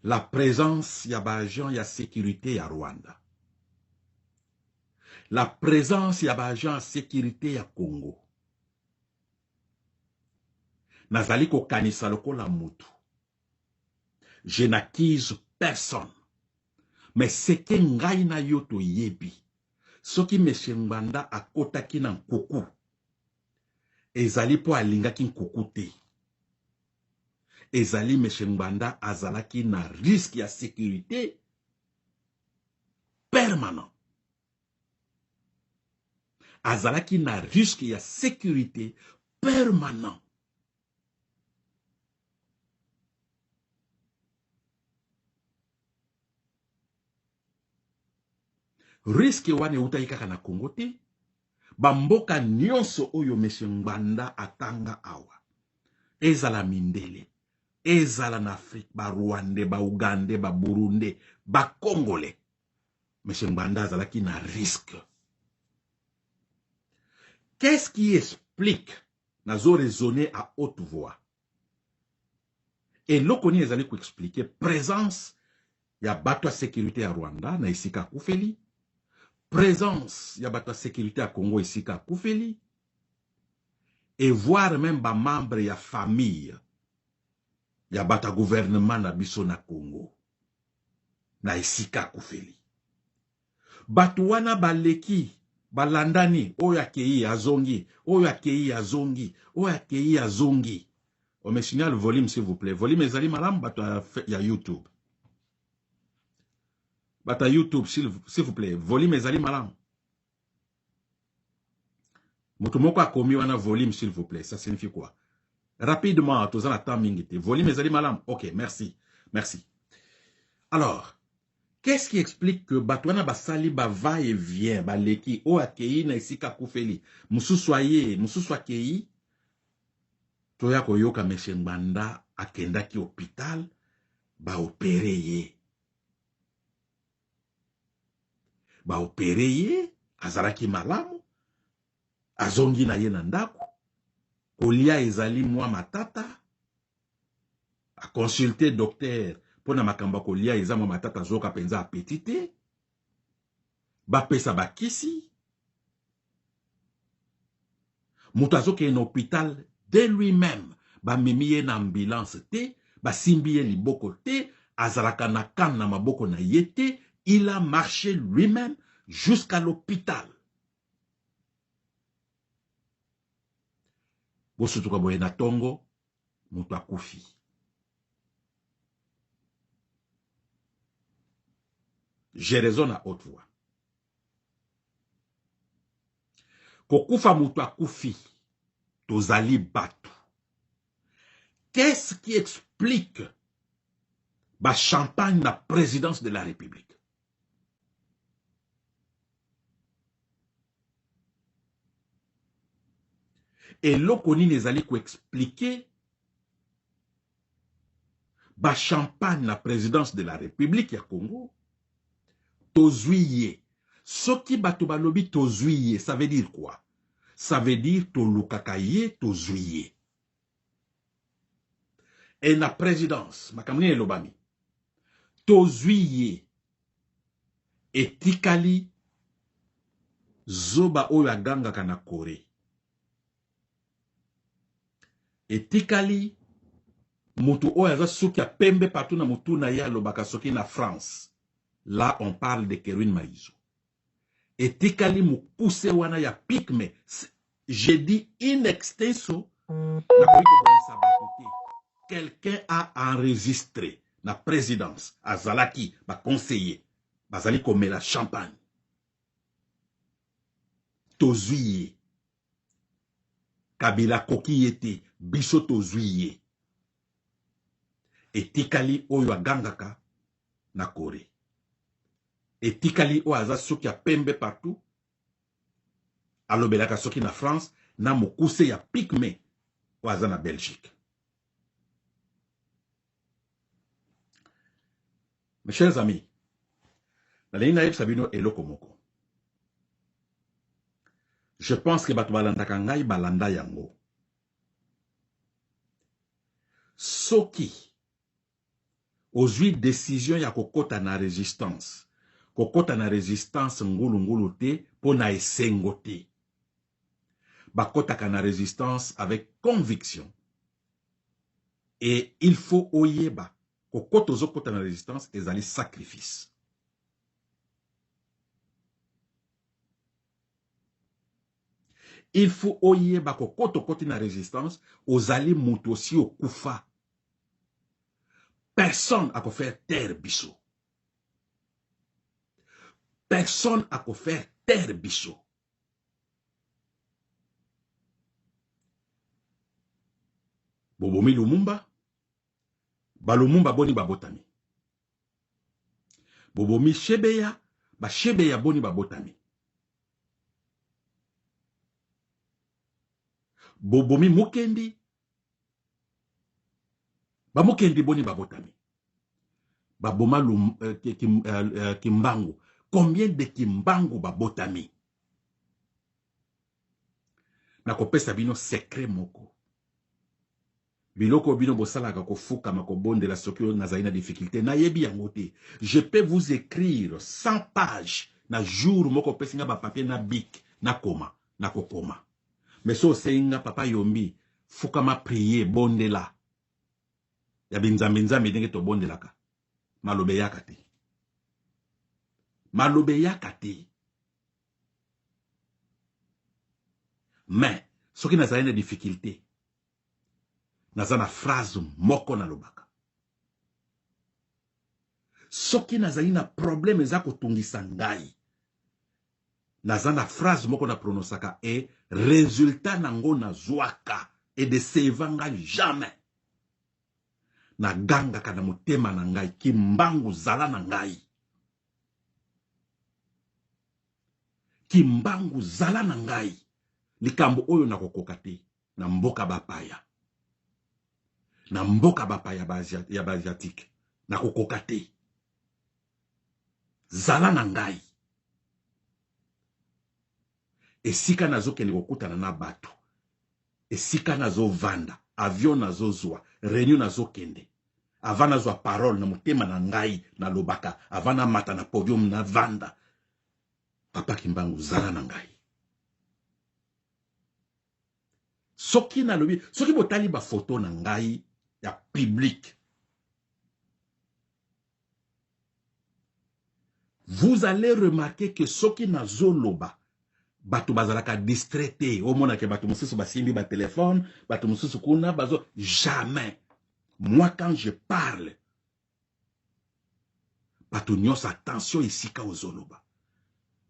la présence ya ba agent ya sécurité ya Rwanda. La présence ya ba agent sécurité ya Congo. Nazali ko kanisa lokola mutu. Je n'accuse personne. Mais c'est que ngai na yoto yebi. Soki M. Ngwanda akotaki na nkuku. Ezali po alingaki nkuku te. Ezali M. Ngwanda azalaki na risque ya sécurité permanent. Azalaki na risque ya sécurité permanent. Risque wane utai kaka na Congo te. Bamboka nyonso oyo M. Ngwanda atanga awa. Ezala mindele. Ezala na Afrique, ba Rwandais, ba Ougandais, ba Burundais, ba Congolais. M. Ngwanda azalaki na risque. Qu'est-ce qui explique nazo raisonner à haute voix? Et l'okoni ezali ko expliquer présence ya bato sécurité à Rwanda na isika Koufeli. Présence ya bato sécurité à Congo isika Koufeli. Et voir même ba membre ya famille ya bato gouvernement na biso na Congo na isika Koufeli. Bato wana baleki balandani oyo akei azongi, oyo akei azongi, oyo akei azongi. On me signale volume s'il vous plaît. Volume ezali malam bato ya YouTube. Bata YouTube, s'il vous plaît. Volume ezali malam. Mutumoko a commis un volume, s'il vous plaît. Ça signifie quoi? Rapidement, tous en attendant mingite. Volume ezali malam. Ok, merci. Merci. Alors, qu'est-ce qui explique que Batouana Basali va et vient, Baleki, O Akei, Naisika Koufeli, Moussoussoye, Moussoussoakei, Toya Koyoka Meshengbanda, Akendaki hôpital, ba opéré ba opéré azaraki malamu, azongi na ye na ndako, kolia ezali mwa matata, a consulter docteur, pona makamba kolia eza mwa matata zoka penza apetite, ba pesa bakisi, Moutazoke en hôpital de lui-même, ba mimiye na ambulance te, ba simbiye liboko te, azaraka na kan na maboko na yete, il a marché lui-même jusqu'à l'hôpital. Bosutuka boye na tongo, mutu akufi. J'ai raison à haute voix. Kokufa mutu akufi, tozali batu. Qu'est-ce qui explique ba champagne la présidence de la République? Et l'okoni nezali ko expliquer ba champagne la présidence de la République ya Congo tozuiye. Soki bato balobi tozuiye, ça veut dire quoi? Ça veut dire tolukakaye tozuiye. Et la présidence, makamni elobami, tozuiye etikali zoba oyo agangaka na Corée. Etikali mutu oyo aza soki pembe partout na mutu na ya lobaka soki na France. Là on parle de Kerwin Maïzo. Etikali mukuse wana ya pigme. J'ai dit in extenso. Quelqu'un a enregistré la présidence à Zalaki, ma conseiller, Bazali comme la champagne. Tozuiye. Kabila kokiyete, biso tozuiye. Etikali oyo agangaka na Corée. Etikali oyo aza soki ya pembe partout. Alobelaka soki na France, na mokuse ya pigme oyo aza na Belgique. Mes chers amis, je pense que bato balandaka ngai balanda yango. Soki ozwi décision ya kokota na résistance. Kokota na résistance ngulu ngulu te pona esengo te. Bakotaka na résistance avec conviction. Et il faut oyeba kokota ozokota na résistance ezali sacrifice. Il faut oyeba kokota okoti na résistance ozali mutu osi okufa. Personne a faire taire biso. Personne a faire taire biso. Bobomi Lumumba, Balumumba boni babotami. Bobomi Shebeya, ba Shebeya boni babotami. Bobomi Mukendi, ba Mukendi boni babotami. Baboma Kimbangu. Combien de Kimbangu babotami? Nakopesa bino secret moko. Biloko bino bosalaka kofuka makobonde la sokyo nazaina difficulté. Na yebi yangote. Je peux vous écrire 100 pages na jour moko pesinga ba papier na bic na koma na kokoma. Mais so seinga papa yombi fuka ma prier bonde la. Ya binzambenza medenge to bonde laka. Malobe yakate. Malobe yakate. Mais soki nazaina difficulté. Nazana phrase moko na lobaka. soki nazali na problème eza kotungisa ngai naza na phrase moko na pronosaka e résultat nango nazwaka et de seva ngai jamais na gangaka na motema na ngai kimbangu zala na ngai kimbangu zala na ngai likambo oyo nakokoka te na mboka bapaya na mboka bapaya ya baasiatique nakokoka te zala na ngai esika nazokende kokutana na bato esika nazovanda avion nazozwa réunion nazokende avant nazwa parole na motema na ngai na lobaka avant na mata na podium na vanda papa kimbangu zala na ngai soki na lobi soki botali ba photo na ngai ya public vous allez remarquer que soki nazoloba bato bazalaka distraité au mona ke bato mususu basimbi ba téléphone bato mususu kuna bazo jamais moi quand je parle bato nyonso attention isika ozoloba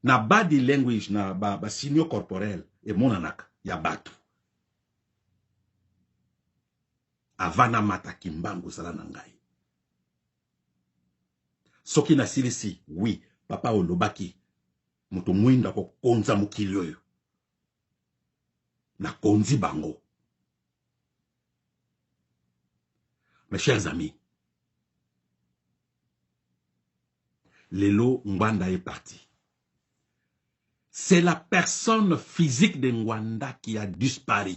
na body language na ba signaux corporel e monanaka ya bato avana mata kimbangu sala na ngai soki na silisi oui papa olobaki mutu mwinda ko konza mukili oyo na konzi bango. Mes chers amis, Lelo Ngwanda est parti. C'est la personne physique de Ngwanda qui a disparu.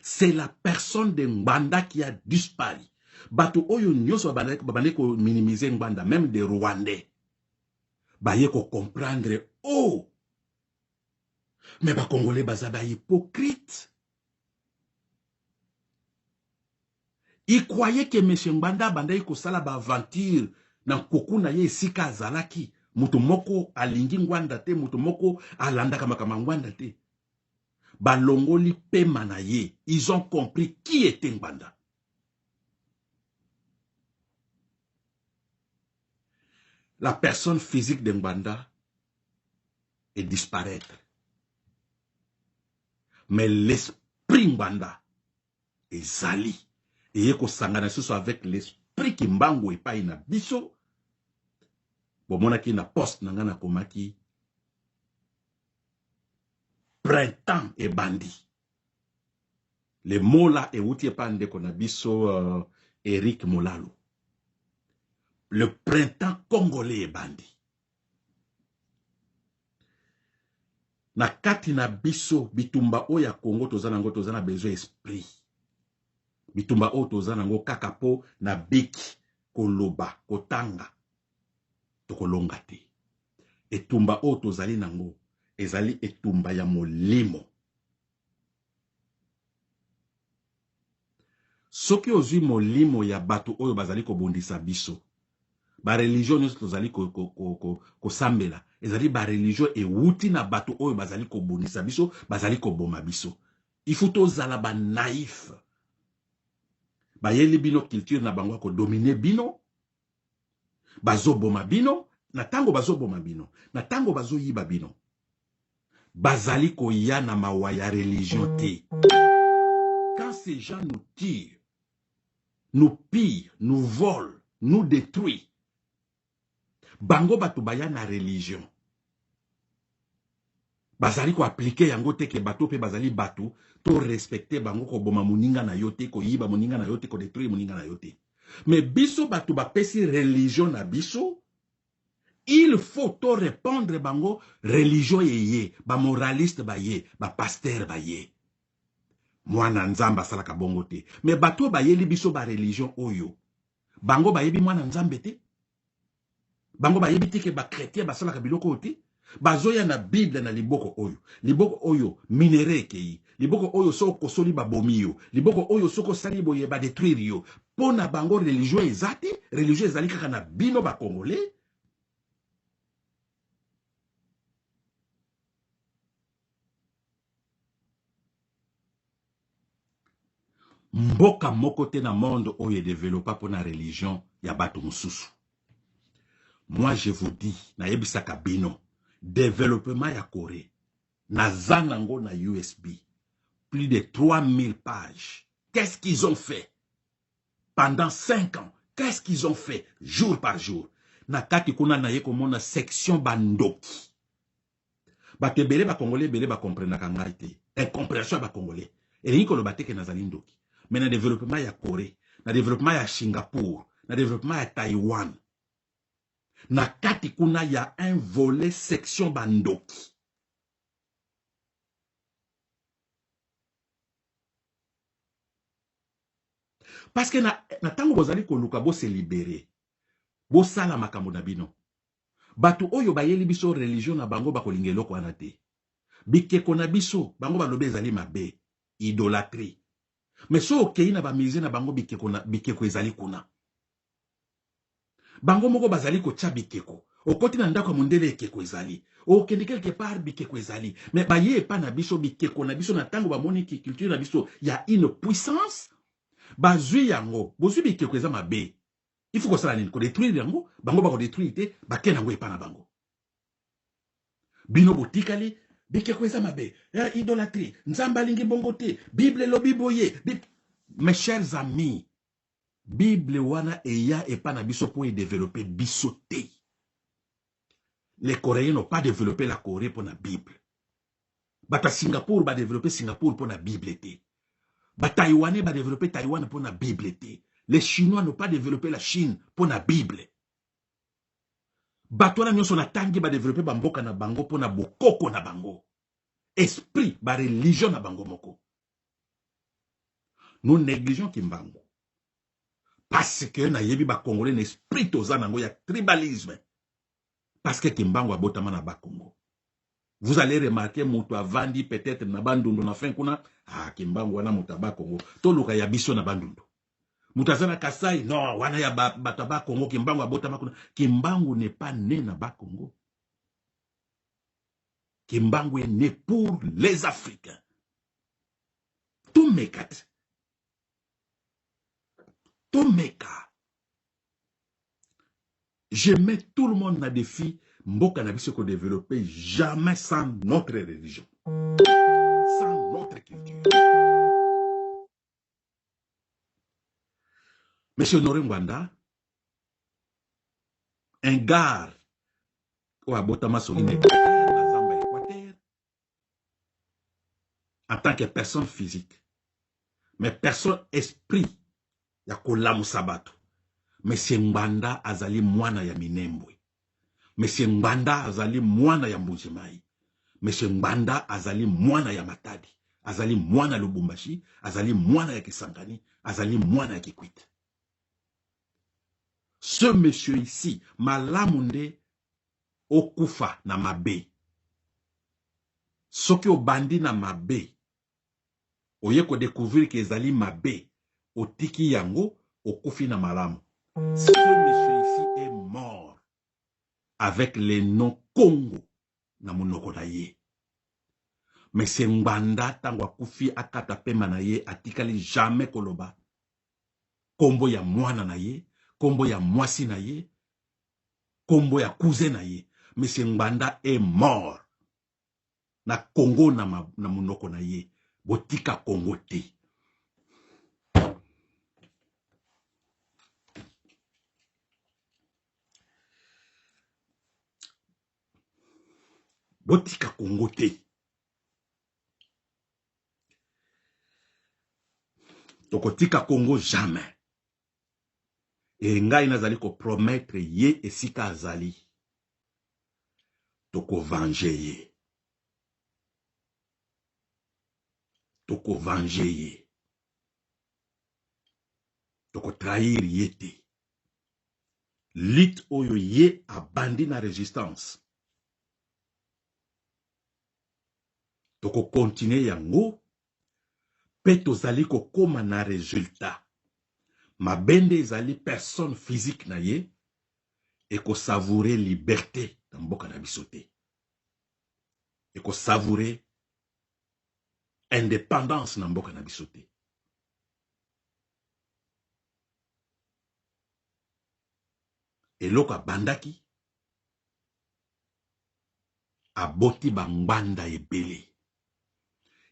C'est la personne de Ngwanda qui a disparu. Bato oyo nyoso babane ko minimiser Ngwanda, même des Rwandais. Baye ko comprendre, oh, mais ba Congolais bazaba hypocrite. Il croyait que M. Ngwanda banda ko sala ba aventure na koku na ye sika azalaki. Mutu moko alingi Ngwanda te, mutu moko alanda kama Ngwanda te. Balongoli pema na ye. Ils ont compris qui était Ngwanda. La personne physique de Ngwanda est disparaître. Mais l'esprit Ngwanda est zali. Et yeko sangana suso avec l'esprit qui mbango et pas ina biso. Bomona ki na poste nangana komaki. Printemps et bandit. Le mot là est outil pande konabiso Eric Molalo. Le printemps congolais est bandit. Na kati na biso bitumba oya Congo tozana besoin esprit. Bitumba o tozana kakapo na biki koloba kotanga tokolonga te. Etumba o tozali nango ezali etumba ya molimo. Soki ozwi molimo ya bato oyo bazali ko bondisa biso. Ba religion nyonso tozali ko sambela ezali ba religion e wuti na bato oyo bazali ko bondisa biso, bazali ko boma biso. Il faut tozala ba naïf. Bayeli bino culture na bango ko dominer bino. Bazo boma bino, na tango bazo boma bino, na tango bazo yiba bino. Bazali ko ya na mawaya religion te. Quand ces gens nous tirent, nous pillent, nous volent, nous détruisent, bango batu baya na religion. Bazali ko appliquer yango te ke bato pe bazali batu to respecter bango ko boma muninga na yote ko yiba muninga na yote ko détruire muninga na yote. Mais biso batu ba pesi religion na biso, il faut to répondre bango religion yeye, ba moraliste ba ye, ba pasteur ba ye. Mwana nzamba salaka bongo te. Mais bato ba yeli biso ba religion oyo. Bango ba yebi mwana nzambe te. Bango ba yebi te ke ba chrétien ba salaka biloko te. Bazoya na Bible na liboko oyo. Liboko oyo minere kei. Liboko oyo soko soli ba bomi yo. Liboko oyo soko sali boye ba détruire yo. Pona bango religion ezati, religion ezali kaka na bino ba Congolais. Mboka moko te na monde oyo développa pona religion ya bato mususu. Moi je vous dis, na yebisaka bino, développement ya Corée, na zanango na USB, plus de 3000 pages. Qu'est-ce qu'ils ont fait? Pendant 5 ans, qu'est-ce qu'ils ont fait jour par jour? Na kati kuna na ye komona section bandoki. Bato ebele ba Congolais ebele ba comprendre ngai te. Incompréhension ba Congolais. Elingi koloba te ke nazali ndoki. Mais na développement ya Corée, na développement ya Singapour, na développement ya Taïwan, na kati kuna ya un volet section bandoki. Parce que na tango bozali koluka bo se libérer. Bo sala makambo na bino. Batu oyo bayeli biso religion na bango bakolinga eloko wana te. Bikeko na biso bango balobe ezali mabe, idolâtrie. Mais so okei na bamize na bango bikeko ezali kuna. Bango moko bazali kotia bikeko. Okoti na ndako mondele ekeko ezali. Okende quelque part bikeko ezali. Mais baye pa na biso bikeko na biso na tango bamoni ki culture na biso ya une puissance. Bazui yango, bozui bikeko eza mabe. Il faut que ça ko détruire yango, bango ba ko détruire te, ba ken yango epa na bango. Bino botikali, bikeko eza mabe, idolâtrie, nzamba lingi bongo te, Bible lobi boye. Mes chers amis, Bible wana eya epa na biso pour développer biso te. Les Coréens n'ont pas développé la Corée pour la Bible. Bata Singapour va développer Singapour pour la Bible te. Ba Taïwanais va développer Taïwan pour la Bible te. Les Chinois n'ont pas développé la Chine pour la Bible. Batouana nyonso na tangi ba développer bamboka na bango pour na bokoko na bango. Esprit ba religion na bango moko. Nous négligeons Kimbangu. Parce que na yebi ba Congolais n'esprit toza nango ya tribalisme. Parce que Kimbangu a botama na ba Congo. Vous allez remarquer Moutou a vendu peut-être na bandundu na fin kuna. Ah, Kimbangu wana Moutaba Congo. Toluka ya biso na bandundu. Moutazana Kasai, non, wana ya bataba Congo, Kimbangu a botama kuna. Kimbangu n'est pas né na ba Congo. Kimbangu est né pour les Africains. Tout mécat. Tout mécat. Je mets tout le monde na défi. Mboka na biso ko développer jamais sans notre religion. Sans notre culture. Monsieur Honoré Ngwanda, un gars ou abotama soline Équateur, en tant que personne physique, mais personne esprit, ya kolamu sabato. Monsieur Ngwanda azali mwana ya Minembwe. Monsieur Ngwanda azali mwana ya Mbujimai. Monsieur Ngwanda azali mwana ya Matadi. Azali mwana Lubumbashi. Azali mwana ya Kisangani. Azali mwana ya Kikwit. Ce monsieur ici, Malamunde okufa na mabe. Soki obandi na mabe. Oye ko découvrir que ezali mabe. Otiki yango okufi na malamu. Ce monsieur ici est mort avec le nom Congo na monoko na ye. Mais c'est Ngwanda tango akufi akata pema na ye atikali jamais koloba. Kombo ya mwana na ye, kombo ya mwasi na ye, kombo ya cousin na ye. Mais c'est Ngwanda est mort na Congo na monoko na ye. Botika Congo te. Botika Congo te. Tokotika Congo jamais. Et ngai nazali ko promettre ye esika azali. Toko venger ye. Toko venger ye. Toko trahir ye te. Lit oyo ye abandi na résistance. Toko continuer yango. Pe tozali ko koma na résultat. Mabende ezali personne physique na ye. Et ko savourer liberté dans mboka na biso te. Et ko savourer indépendance na mboka na biso te. eloko abandaki aboti bangbanda ebele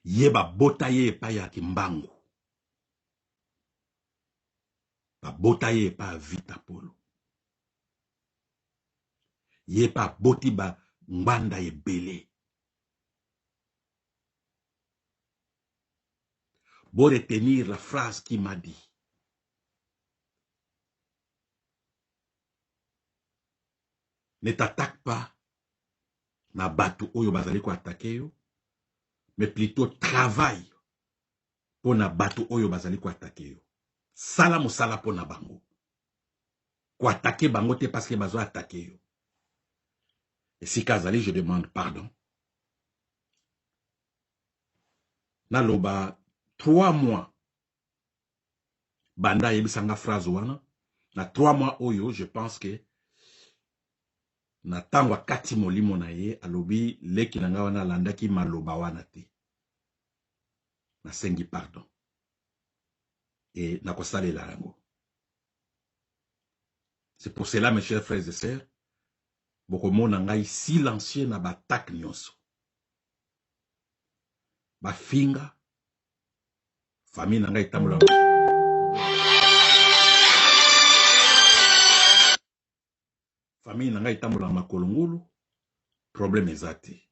ye babota ye epai ya kimbangu babota ye epai ya Vita Polo ye pa aboti bangbanda ebele. Pour retenir la phrase qu'il m'a dit. Ne t'attaque pas na batu oyo bazali ko attaquer yo, mais plutôt travaille pour na batu oyo bazali ko attaquer yo. Sala musala pour na bango. Ko attaquer bango te parce que bazo attaquer yo. Et si kazali, je demande pardon. Na loba 3 mois banda yebisanga phrase wana na 3 mois oyo je pense que na tangwa kati molimo na ye alobi leki nanga wana landaki maloba wana te na sengi pardon et na kosalela yango. C'est pour cela mes chers frères et sœurs bokomona ngai silencieux na batak nyonso bafinga famille na ngai tamula famille na ngai tamula makolongulu problème ezate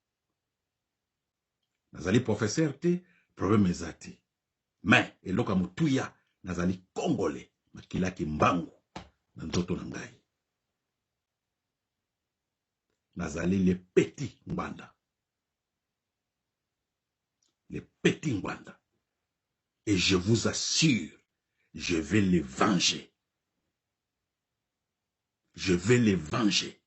nazali professeur te problème ezate mais eloka mutuya nazali congolais makilaki mbangu na nzoto na ngai nazali les petits ngwanda les petits ngwanda et je vous assure je vais les venger. Je vais les venger.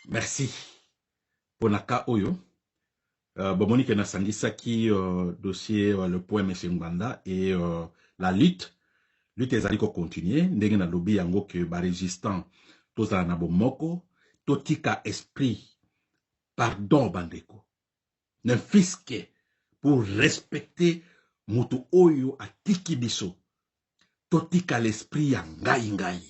Merci. Ponaka Oyo. Bomoni ke nasangisaki dossier le point M. Ngwanda et la lutte. Lutte ezali ko continuer. Ndenge na lobi yango ke ba résistant tozala na bomoko. Totika esprit. Pardon bandeko. Ne fiske pour respecter mutu oyo atiki biso. Totika l'esprit ya ngai ngai.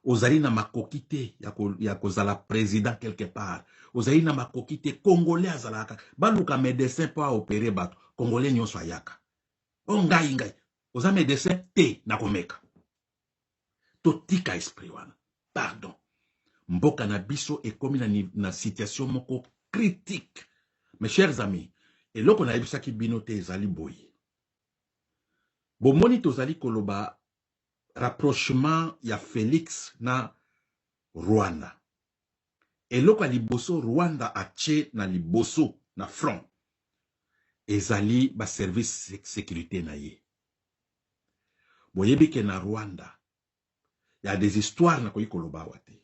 Ozali na makokite ya kozala président quelque part. Ozali na makokite congolais azalaka. Baluka médecin pa opérer bato. Congolais nyonso ayaka. O ngai ngai. Oza médecin te na komeka. Totika esprit wana. Pardon. Mboka na biso ekomi na situation moko critique. Mes chers amis, eloko na yebisaki bino te ezali boye. Bomoni tozali koloba rapprochement ya Félix na Rwanda. Eloko liboso Rwanda ache na liboso na front. Ezali ba service sécurité na ye. Boyebi ke na Rwanda ya des histoires na koyi koloba wate.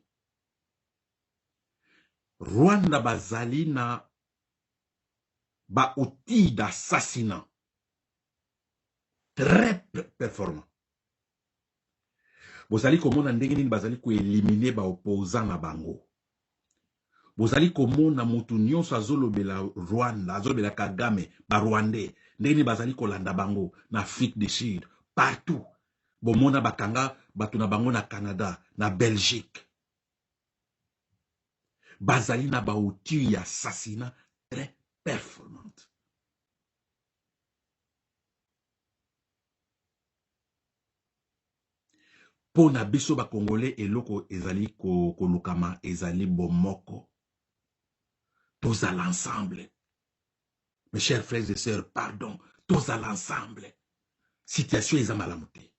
Rwanda bazali na ba outil d'assassinat très performant. Bozali komona ndenge nini bazali ko éliminer ba opposants na bango. Bozali komona mutu nyonso azolobela Rwanda, azolobela Kagame, ba Rwandais, ndenge nini bazali kolanda bango na Afrique du Sud, partout. Bomona bakanga batu na bango na Canada, na Belgique. Bazali na ba outil ya assassinat très performante. Pona biso ba Congolais eloko ezali kolukama ezali bomoko. Tous à l'ensemble. Mes chers frères et sœurs, pardon. Tous à l'ensemble. Situation est malamuté.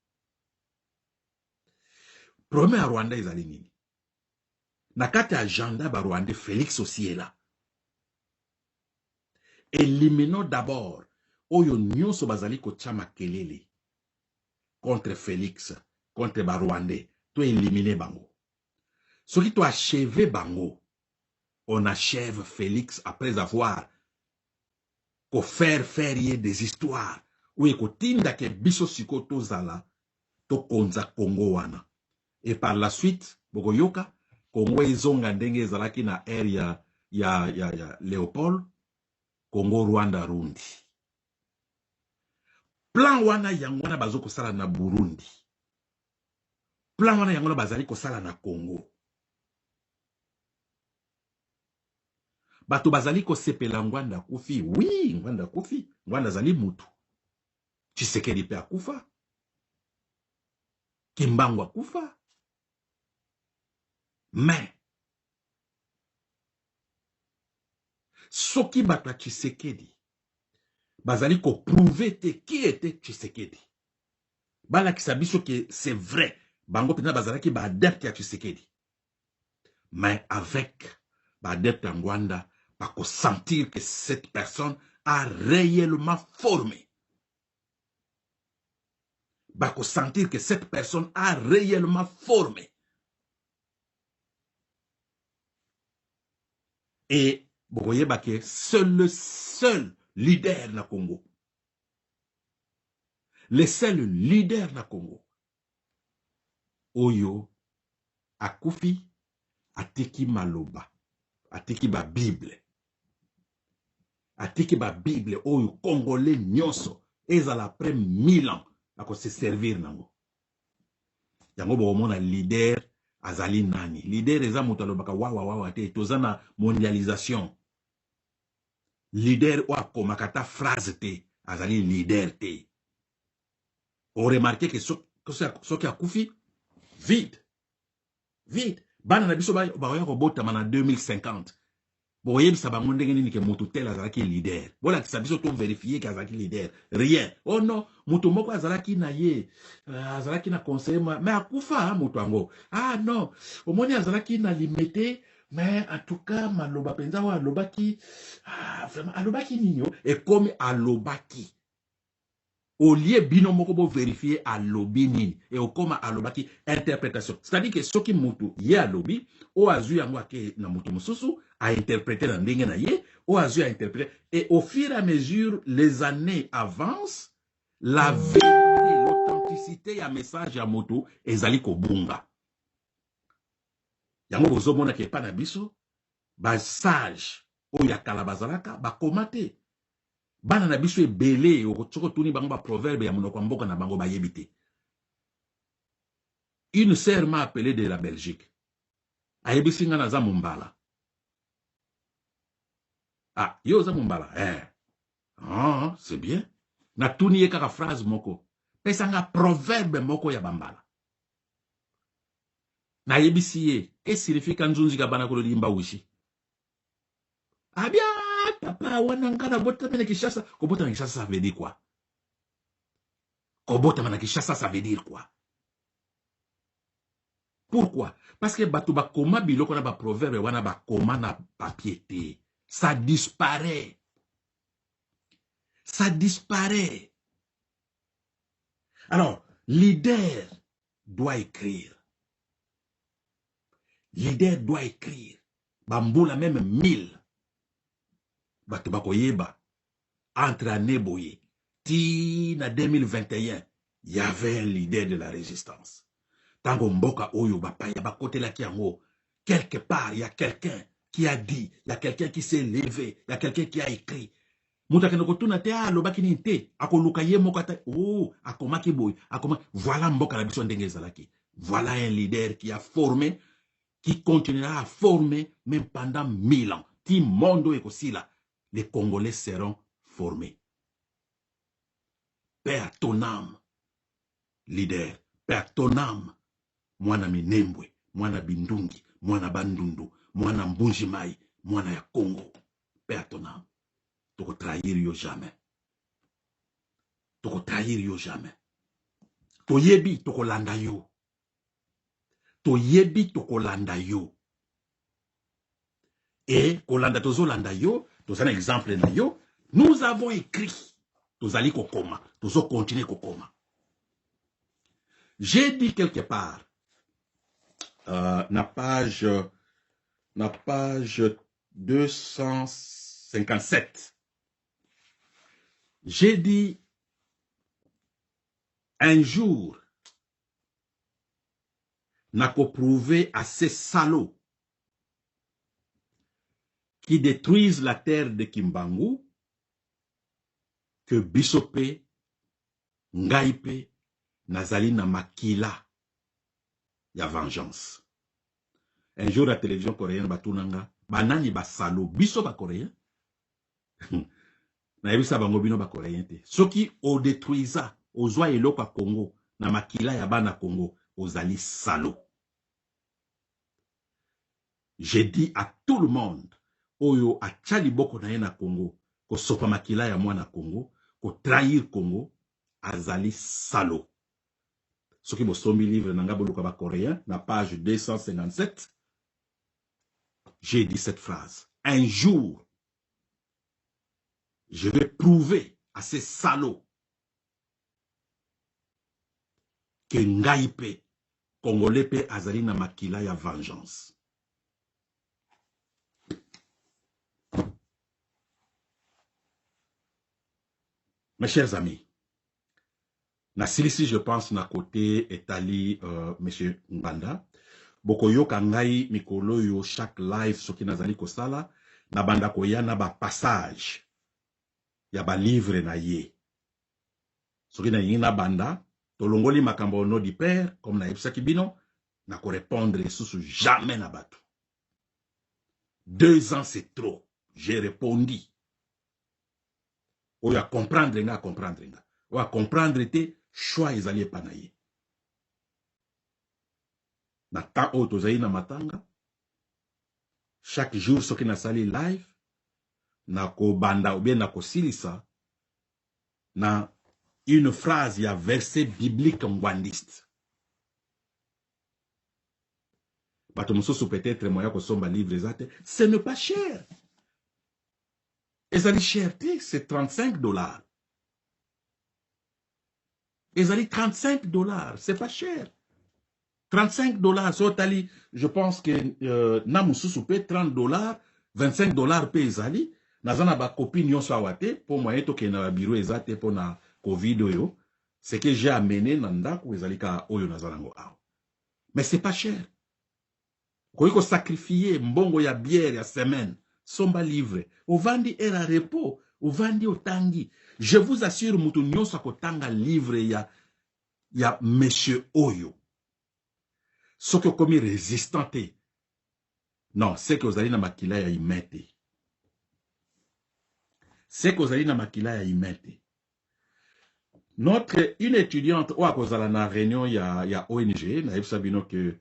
Premier à Rwanda ezali nini. Nakati agenda ba Rwanda Félix aussi est là. Éliminons d'abord oyo nyonso bazali ko tchama kelele contre Félix, contre ba Rwandais, to éliminer bango. Ce qui to achever bango, on achève Félix après avoir ko faire des histoires ou ekotinda ke biso siko to zala to konza Congo wana. Et par la suite, boko yoka Congo ezonga ndenge ezalaki na ère ya Léopold Congo Rwanda Rundi plan wana yango wana bazo kosala na Burundi plan wana yango na bazali kosala na Congo bato bazali kosepela Ngwanda kufi oui Ngwanda kufi Ngwanda zali mutu Tshisekedi pe akufa Kimbangu akufa mais soki bato ya Tshisekedi bazali ko prouver te qui était Tshisekedi balakisa biso que c'est vrai bango pena bazalaki ba adepte ya Tshisekedi mais avec ba adepte ya Ngwanda bako sentir que cette personne a réellement formé bako sentir que cette personne a réellement formé et vous voyez que c'est le seul leader na Congo le seul leader na Congo oyo akufi ateki maloba ateki ba Bible oyo congolais nyonso ezala après 1000 ans ako se servir nango yango bomona leader azali nani leader eza moto alobaka wawa te tozana mondialisation leader o akomaka ta phrase te azali leader te on remarque que soki akufi vide bana na biso baoya kobotama na 2050 boyebisa bango ndenge nini ke moto tel azalaki leader bolakisa biso to vérifier ke azalaki leader rien oh non moto moko azalaki na ye azalaki na conseiller mais akufa moto yango ah non omoni azalaki na limité mais en tout cas maloba penza wa alobaki vraiment alobaki nini et comme alobaki au lieu bino moko bo vérifier alobi nini et okoma alobaki interprétation c'est-à-dire que soki mutu ye alobi o azu yango ake na mutu mususu a interpréter na ndenge na ye o azu a interpréter et au fur et à mesure les années avancent la vérité l'authenticité ya message ya mutu ezali kobunga yango bozomona ke pa na biso ba sage o ya kala bazalaka ba komate bana na biso ebele okotoko tuni bango ba proverbe ya monoko mboka na bango bayebi te. Une sœur m'a appelé de la Belgique. Ayebisi nga na za Mumbala. Ah, yo za Mumbala. Ah, c'est bien. Na tuni ye kaka phrase moko. Pesa nga proverbe moko ya bambala. Na yebisi ye, que signifie kanzunzi ka bana kolo limba wishi? Ah bien, papa, wanangana bota mena Kishasa. Kobota na Kishasa, ça veut dire quoi? Kobota mena Kishasa, ça veut dire quoi? Pourquoi? Parce que bato ba koma biloko na ba proverbe wana ba koma na papier te. Ça disparaît. Ça disparaît. Alors, leader doit écrire. Leader doit écrire. Bamboula même 1000. Bato ba koyeba. Entre année boye. Ti na 2021. Il y avait un leader de la résistance. Tango mboka oyo bapaya bakotela kiango. Quelque part, il y a quelqu'un qui a dit, il y a quelqu'un qui s'est levé, il y a quelqu'un qui a écrit. Moutake nokotuna te alobaki ni te, akoluka ye mokata, oh, akomaki boy, akoma, voilà mboka la biso ndenge ezalaki. Voilà un leader qui a formé, qui continuera à former même pendant 1000 ans. Ti mondo ekosila, les Congolais seront formés. Paix à ton âme, leader, paix à ton âme. Mwana Minembwe, mwana Bindungi, mwana Bandundu, mwana Mbunjimai, mwana ya Congo. Paix à ton âme. Toko trahir yo jamais. Toko trahir yo jamais. To yebi toko landa yo. To yebi toko landa yo. Et kolanda tozo landa yo, tozo un exemple na yo, nous avons écrit. Tozali kokoma, tozo continuer kokoma. J'ai dit quelque part, na page 257. J'ai dit un jour, n'a qu'à prouver à ces salauds qui détruisent la terre de Kimbangu que Bisope, Ngaipe, Nazali na makila ya vengeance. Un jour, la télévision coréenne, batunanga, banani ba salo, biso ba coréen. Na yebisa bango bino ba coréen te. Soki o détruisa, o zwa eloko a Congo, na makila ya bana Congo, ozali salo. J'ai dit à tout le monde, oyo a tchali boko na ye na Congo, ko sopa makila ya mwana Congo, ko trahir Congo, azali salo. Soki bo sombi livre nanga boluka ba coréen, na page 257, j'ai dit cette phrase. Un jour, je vais prouver à ces salauds que Ngaipe, Congolais pe azali na makila ya vengeance. Mes chers amis, na silisi je pense na côté etali monsieur Mbanda, boko yoka ngai mikolo yo chaque live soki nazali kosala, na banda koyana ba passage ya ba livre na ye. Soki na yina banda, tolongoli makambo no di père, comme na yebisaki bino, na ko répondre sous jamais na batu. 2 ans c'est trop. J'ai répondu. Oya comprendre nga, comprendre nga. Oya comprendre te, choix ezali epanaye. Na temps oyo tozali na matanga, chaque jour soki na sali live, na ko banda ou bien na ko silisa, na une phrase, il y a verset biblique ngwandiste. Bato mosusu peut-être moya ko somba livre zate, ce n'est pas cher. Ezali cherté, c'est $35. Ezali $35, c'est pas cher. $35, so tali, je pense que na mususu pe $30, $25 pe ezali, nazana ba copine nyonso awate, pour moyen to ke na bureau ezate pour na Covid oyo, c'est que j'ai amené na ndako ezali ka oyo nazalango awo. Mais c'est pas cher. Koiko sacrifier mbongo ya bière ya semaine, somba livre, ovandi era repos, ovandi otangi. Je vous assure, mutu nyonso akotanga livre ya monsieur Oyo. Ce que comme résistant. Non, c'est que vous allez na makila ya imete. C'est que vous allez na makila ya imete. Une étudiante, ou à cause de la réunion, il y a ONG, na yebisa bino que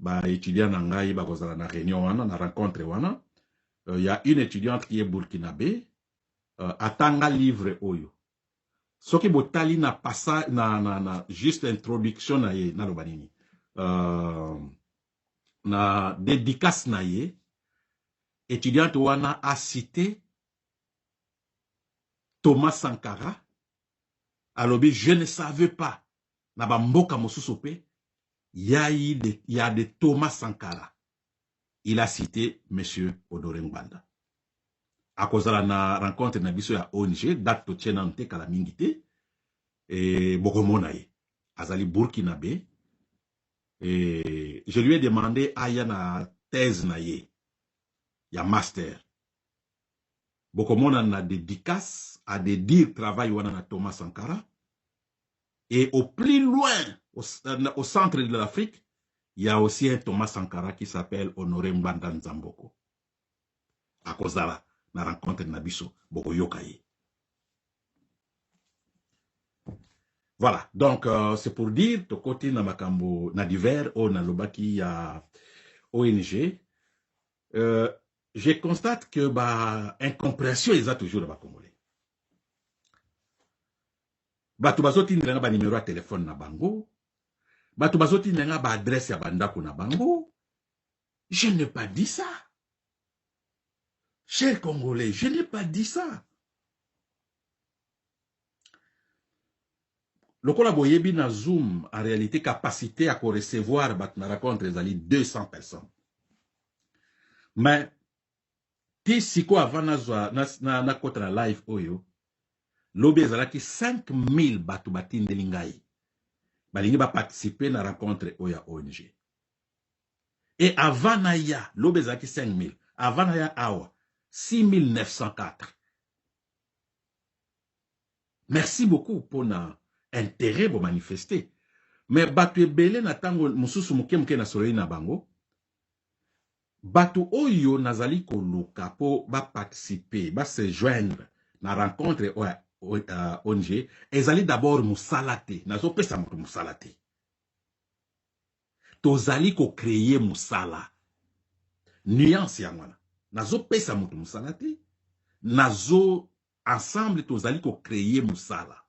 ba étudiant nangai ba cause de la réunion wana, na rencontre wana. Il y a une étudiante qui est burkinabé, atanga livre Oyo. Ce qui botali na passa na juste introduction na ye na lobanini. Na dédicace na ye, étudiante wana a cité Thomas Sankara. Alors, je ne savais pas, na bamboka mosusope, il y a de Thomas Sankara. Il a cité monsieur Honoré Ngwanda. À cause de la rencontre na biso ya ONG, date to tchenante kalamingite, et bokomonaye, azali burkinabé. Et je lui ai demandé aya na thèse na ye, ya master. Bokomona na dédicace à de dire travail wana na Thomas Sankara. Et au plus loin, au centre de l'Afrique, il y a aussi un Thomas Sankara qui s'appelle Honoré Mbanda Nzamboko. À cause de la rencontre de Nabiso, Boko Yokaye. Voilà, donc c'est pour dire, to côté na makambo na divers ou na lobaki ya ONG, je constate que bah incompréhension ils a toujours dans Congolais. Batu bazoti ndrenga ba numéro de téléphone na bango, batu bazoti ndrenga ba adresse ya bandako na bango. Je n'ai pas dit ça. Chers Congolais, je n'ai pas dit ça. Le collaboyebi na Zoom, en réalité, capacité à recevoir, na raconte les 200 personnes. Mais, ti siko avant na kota na live oyo, lobi ezalaki 5000 batu batinde lingai. Balingi ba participer na rencontre oya ONG. Et avant Naya, l'obésaki 5 000. Avant Naya, awa, 6 904. Merci beaucoup pour l'intérêt pour manifester. Mais batu ebele na tango mususu muke na solei na bango. Batu oyo nazali koluka po ba participer, ba se joindre na rencontre ONG. Ezali d'abord musalate. Nazo pesa mutu musalate. Tozali ko créer musala. Nuance ya mwana. Nazo pesa mutu musalate. Nazo ensemble tozali ko créer musala.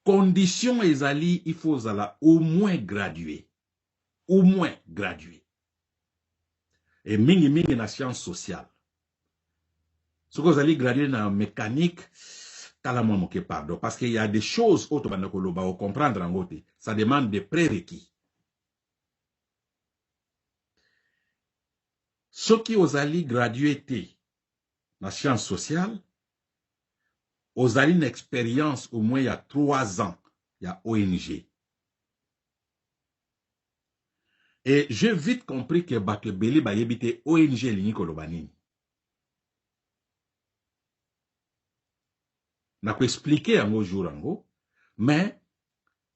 Condition ezali, il faut zala au moins gradué. Au moins gradué. Et mingi na science sociale. Ce que vous allez graduer dans la mécanique, pardon, parce qu'il y a des choses autres que comprendre en côté. Ça demande des prérequis. Ce qui vous allez graduer dans la science sociale, vous avez une expérience au moins il y a 3 ans, il y a ONG. Et j'ai vite compris que Bakebele ba yebite ONG lini kolobani. Na ko expliquer yango jour ango, mais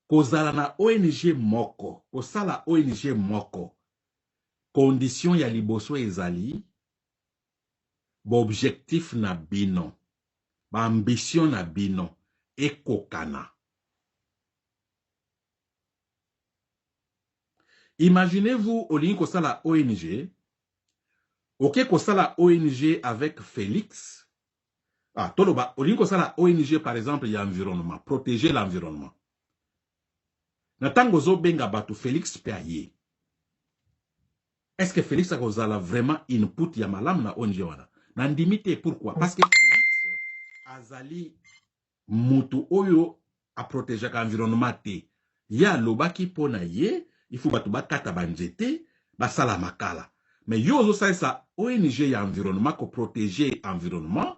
kozala na ONG moko, kosala ONG moko. Condition ya liboso ezali, bo objectif na bino, ba ambition na bino, ekokana. Imaginez-vous, au ligne que la ONG, ok, que la ONG avec Félix. Ah, toloba, au ligne que la ONG, par exemple, il y a environnement, protéger l'environnement. Natango zo benga batu Félix paye. Est-ce que Félix a vraiment input ya malam na ONG wana? Nandimite, pourquoi? Parce que Félix azali mutu oyo a protéger l'environnement te. Ya lobaki pona ye. Il faut batu bakata banjete, basala makala. Mais yo sa ONG ya environnement ko protéger environnement.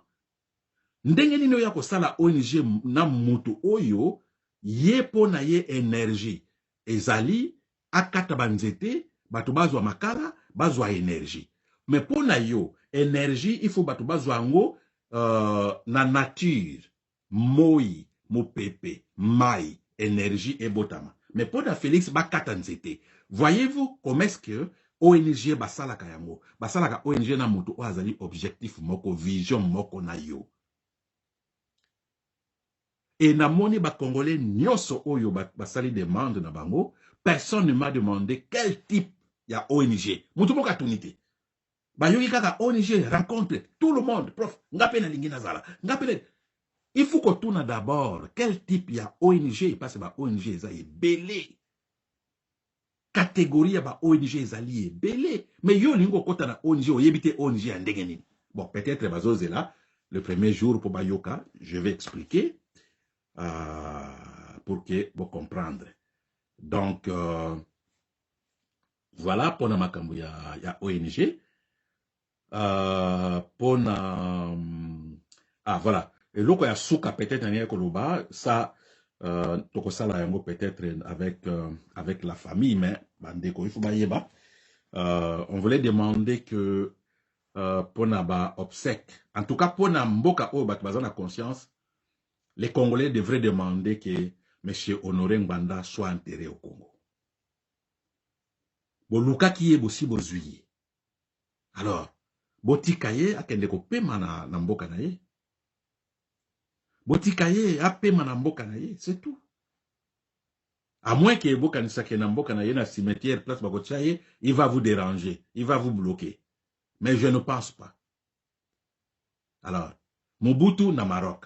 Ndenge nino ya ko sala ONG na mutu oyo ye pona ye énergie. Ezali akata banjete, batu bazwa makala, bazwa énergie. Mais pona yo énergie, il faut batu bazwa ngo na nature, moi, mopepe, mai, énergie et botama. Mais pour Félix bakata nzete. Voyez-vous comment est-ce que ONG basalaka yango, basalaka ONG na moto azali objectif moko, vision moko na yo. Et na moni ba congolais nyoso oyo basali demande na bango, personne ne m'a demandé quel type ya ONG. Mutu moka tunite. Ba yoki kaka ONG rencontre tout le monde, prof, ngape na lingi nazala, ngape. Il faut qu'on tourne d'abord quel type il y a ONG, parce que bah ONG est belé. Catégorie bah ONG est belé. Mais yo lingo kota na ONG, o yebite ONG en degeni. Bon, peut-être bazose là, le premier jour pour Bayoka, je vais expliquer pour que vous comprendre. Donc, voilà pour na makambo ya ONG. Pour na voilà. Et l'autre ya souka peut-être en Koloba, ça tokosala yango peut-être avec la famille, mais bandeko il faut bayeba. On voulait demander que pour na obsèque, en tout cas pour na mboka o bat bazana conscience, les Congolais devraient demander que monsieur Honoré Ngbanda soit enterré au Congo. Bon luka ki e bosi bozui. Alors, botikaye akende ko pema na mboka na ye. Botikaye apema na mboka na ye, c'est tout. À moins que boka nisake na mboka na ye na cimetière place bakotiaye, il va vous déranger, il va vous bloquer. Mais je ne pense pas. Alors, Mobutu na Maroc.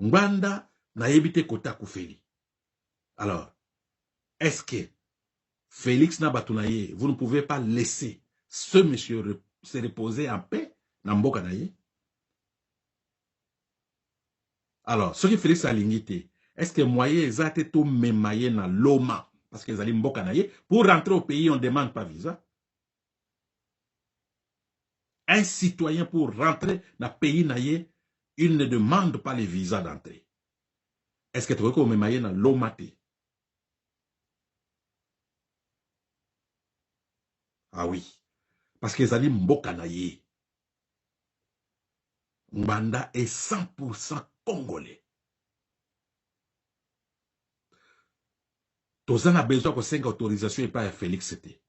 Ngbanda na yebite kota kufeli. Alors, est-ce que Félix Nabatunaye, vous ne pouvez pas laisser ce monsieur se reposer en paix dans mboka na ye? Alors, ce qui Félix a l'ingité, est-ce que moyen exact tout memaye na loma parce que les mboka na ye pour rentrer au pays on ne demande pas visa? Un citoyen pour rentrer dans le pays na ye, il ne demande pas les visas d'entrée. Est-ce que tu veux qu'on memaye na loma te? Ah oui. Parce que ezali mboka na ye. Ngbanda est 100% congolais. Toza na besoin de 5 autorisations et pas à Félix T.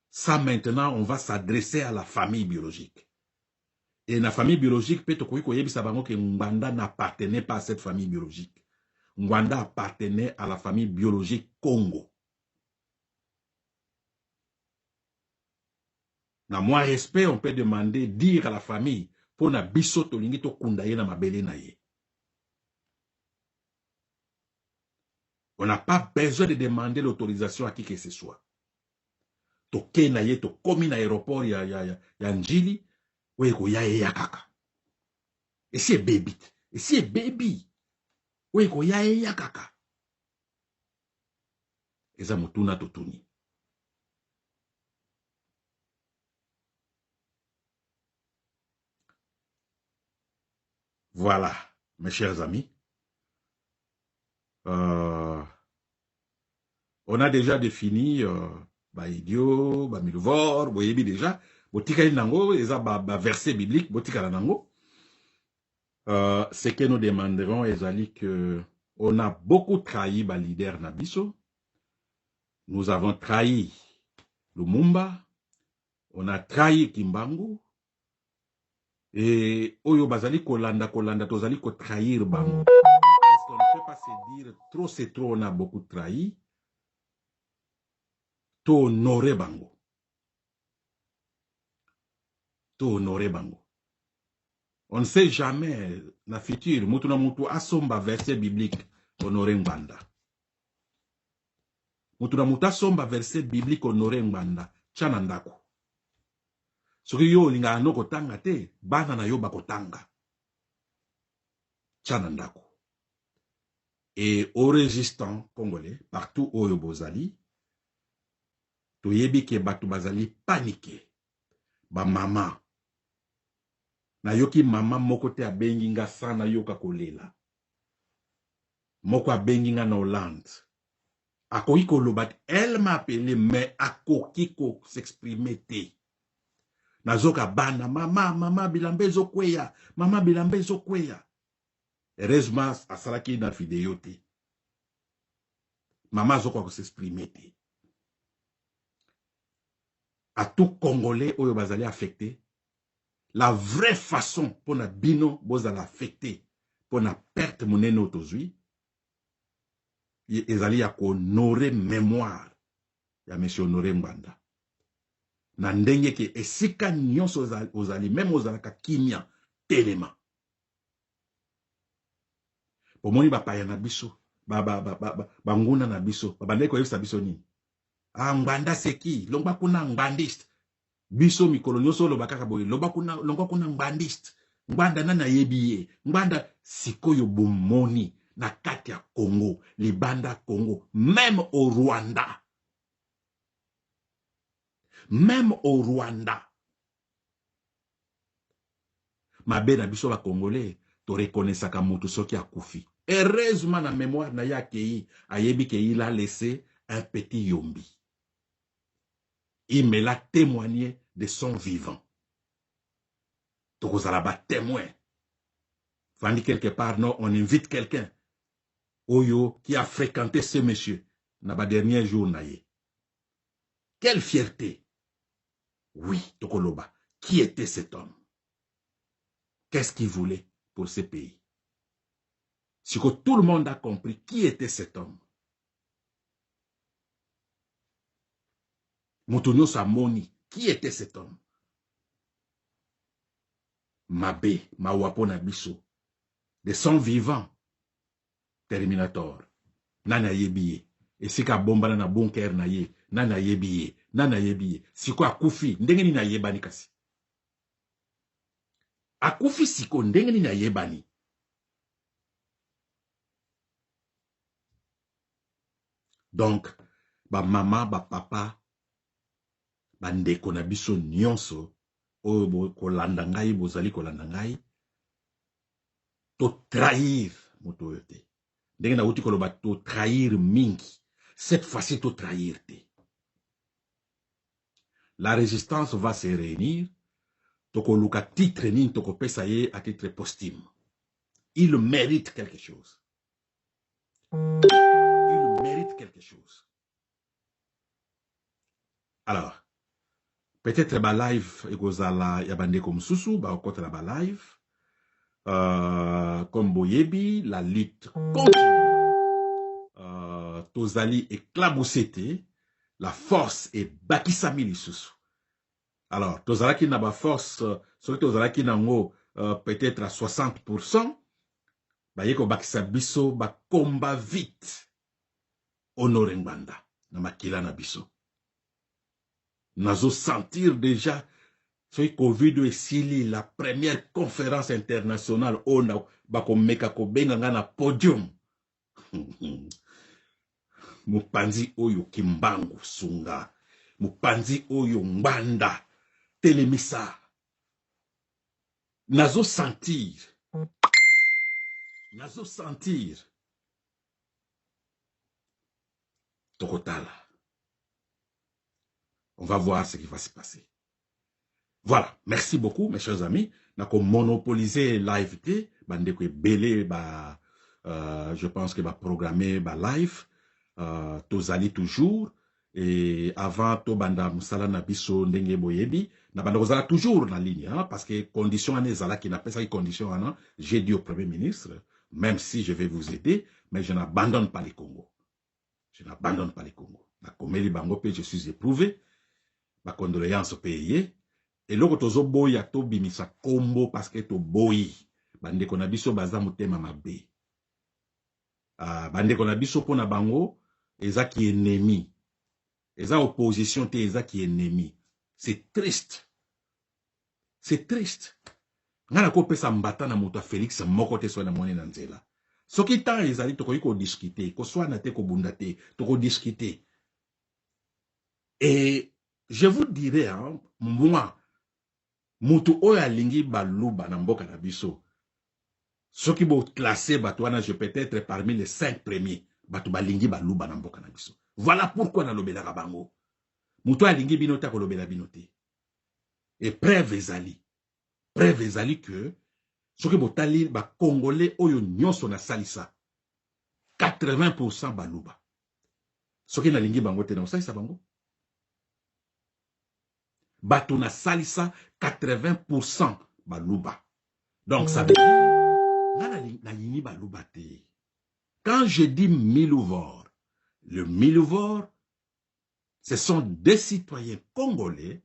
Ça maintenant, on va s'adresser à la famille biologique. Et la famille biologique, peut-être que Ngbanda n'appartenait pas à cette famille biologique. Ngbanda appartenait à la famille biologique Congo. Na moins respect, on peut demander, dire à la famille, pour na biso tolingi to kundaye na mabele na ye. On n'a pas besoin de demander l'autorisation à qui que ce soit. Toke na ye, to komi na aéroport ya Njili, we ko ya ye ya kaka. Et c'est baby. Et c'est baby. We ko ya ye ya kaka. Eza mutuna totuni. Voilà, mes chers amis. On a déjà défini idiot, milvor, boyebi déjà. Botika nango, eza verset biblique, botika nango. Ce que nous demanderons, ezali que on a beaucoup trahi ba leader Nabiso. Nous avons trahi Lumumba. On a trahi Kimbangu. Et Oyo Bazali Kolanda, Tozali ko trahir Bango. Parce qu'on ne peut pas se dire trop c'est trop, on a beaucoup trahi. To honorer Bango. To honorer Bango. On ne sait jamais, na futur, Mutuna Mutu asomba verset biblique, honorer Ngbanda. Mutuna Mutu asomba verset biblique, honorer Ngbanda. Chanandako. Soki yo linga ano kotanga te, bana na yo bakotanga. Chanandako. Et aux résistants congolais, partout où bozali, to yebi ke batu bazali paniqué. Ba mama. Na yoki mama moko te abengi nga sana yoka kolela. Moko abengi nga na Hollande. Akoki kolobat, elle m'a appelé, mais akoki ko s'exprimer te. Nazoka bana, mama bilambe zo kweya, mama bilambe zo kweya. Heureusement, asalaki na vidéo te. Mama zoko ko s'exprimer te. À tout Congolais oyo bazali affecté, la vraie façon pour na bino bozala affecté, pour na perte monene otozui, ezali ya ko honorer mémoire ya monsieur Honoré Ngbanda. Na ndenge ke esika nyonso ozali, même ozalaka kimia telema. Pomoni bapaya na biso, banguna na biso, babandeko yebisa biso ni. Ah, Ngbanda seki, longba kuna Ngbandiste. Biso mikolo nyonso loba kaka boye, longba kuna Ngbandiste. Ngbanda nana yebiye, Ngbanda sikoyo bomoni na kati ya Congo, libanda Congo, même au Rwanda. Même au Rwanda. Mabe na biso ba Congolais, to reconnaissaka mutu soki akufi. Heureusement na mémoire na ya kei, ayebi ke il a laissé un petit yombi. Il me l'a témoigné de son vivant. Tokozalaba témoin. Fandi quelque part, non, on invite quelqu'un. Oyo qui a fréquenté ce monsieur. Naba dernier jour naye. Quelle fierté. Oui, Tokoloba. Qui était cet homme? Qu'est-ce qu'il voulait pour ce pays? Si que tout le monde a compris qui était cet homme. Moutounio Samoni, qui était cet homme? Mabe, Mawapona Biso, de son vivant, Terminator, Nana Yebiye, et si ka bomba na bunker na ye, Nana Yebiye, si ko akufi, ndengeni na yebani kasi. Akufi siko ndengeni na yebani. Donc, ba mama, ba papa, ba ndeko na biso nyonso, oyo kolanda ngai, bozali kolanda ngai, to trahir moto yote. Ndenge na uti koloba to trahir mingi. Cette fois-ci to trahir te. la résistance va se réunir. Toko luka titre nin toko pesaye à titre posthume. Il mérite quelque chose. Il mérite quelque chose. Alors, peut-être ba live ekozala yabande comme susu ba okota la ba live. Comme Boyebi, la lutte continue. Tozali éclaboussete, la force est bakisami lisusu. Alors, Tozalaki n'a pas force, sur Tozalaki nango peut-être à 60%, bah yeko bakisa biso ba combat vite. Honoré Ngbanda, na makila na biso. Nazo sentir déjà ce Covid esili la première conférence internationale ona bako meka ko benga na podium. Mupanzi oyo Kimbangu Sunga, Mupanzi oyo Ngbanda Telemisa. Nazo sentir Tokotala. On va voir ce qui va se passer. Voilà, merci beaucoup mes chers amis. Nako monopoliser l'AFT, bande ko belé ba je pense que va programmer ba live tozali toujours et avant to banda musala na biso ndenge boyebi na banda kozala toujours na ligne hein, parce que condition anezala qui n'a pas ça condition ana j'ai dit au premier ministre même si je vais vous aider mais je n'abandonne pas les Congo. Je n'abandonne pas les Congo. Na komeli bango pe je suis éprouvé. Ma condoléance payée. Et loko tozo boya to bimisa kombo parce que to boyi. Bande kona biso baza mutema mabe. Bande kona biso pona bango eza ki ennemi. Eza opposition te eza ki ennemi. C'est triste. C'est triste. Ngana ko pesa mbata na muta Félix moko te so na mone na nzela. Soki tan ezali to ko discuter, ko swana te ko bunda te, to ko discuter. Et je vous dirais, hein, moi, mutu oya lingi baluba na mboka na biso. Ce qui va classer batouana, je peux être parmi les 5 premiers. Batu balingi baluba na mboka na biso. Voilà pourquoi na lobela kabango. Mutu oya lingi binota ko lobela binote. Et preuve ezali que ce qui botali ba congolais oyo nyonso na salisa. 80% baluba. Ce qui na lingi bango te na salisa bango. Bato na salisa 80% baluba. Donc ça veut dire na nini baluba te. Quand je dis Milouvor, le Milouvor, ce sont des citoyens congolais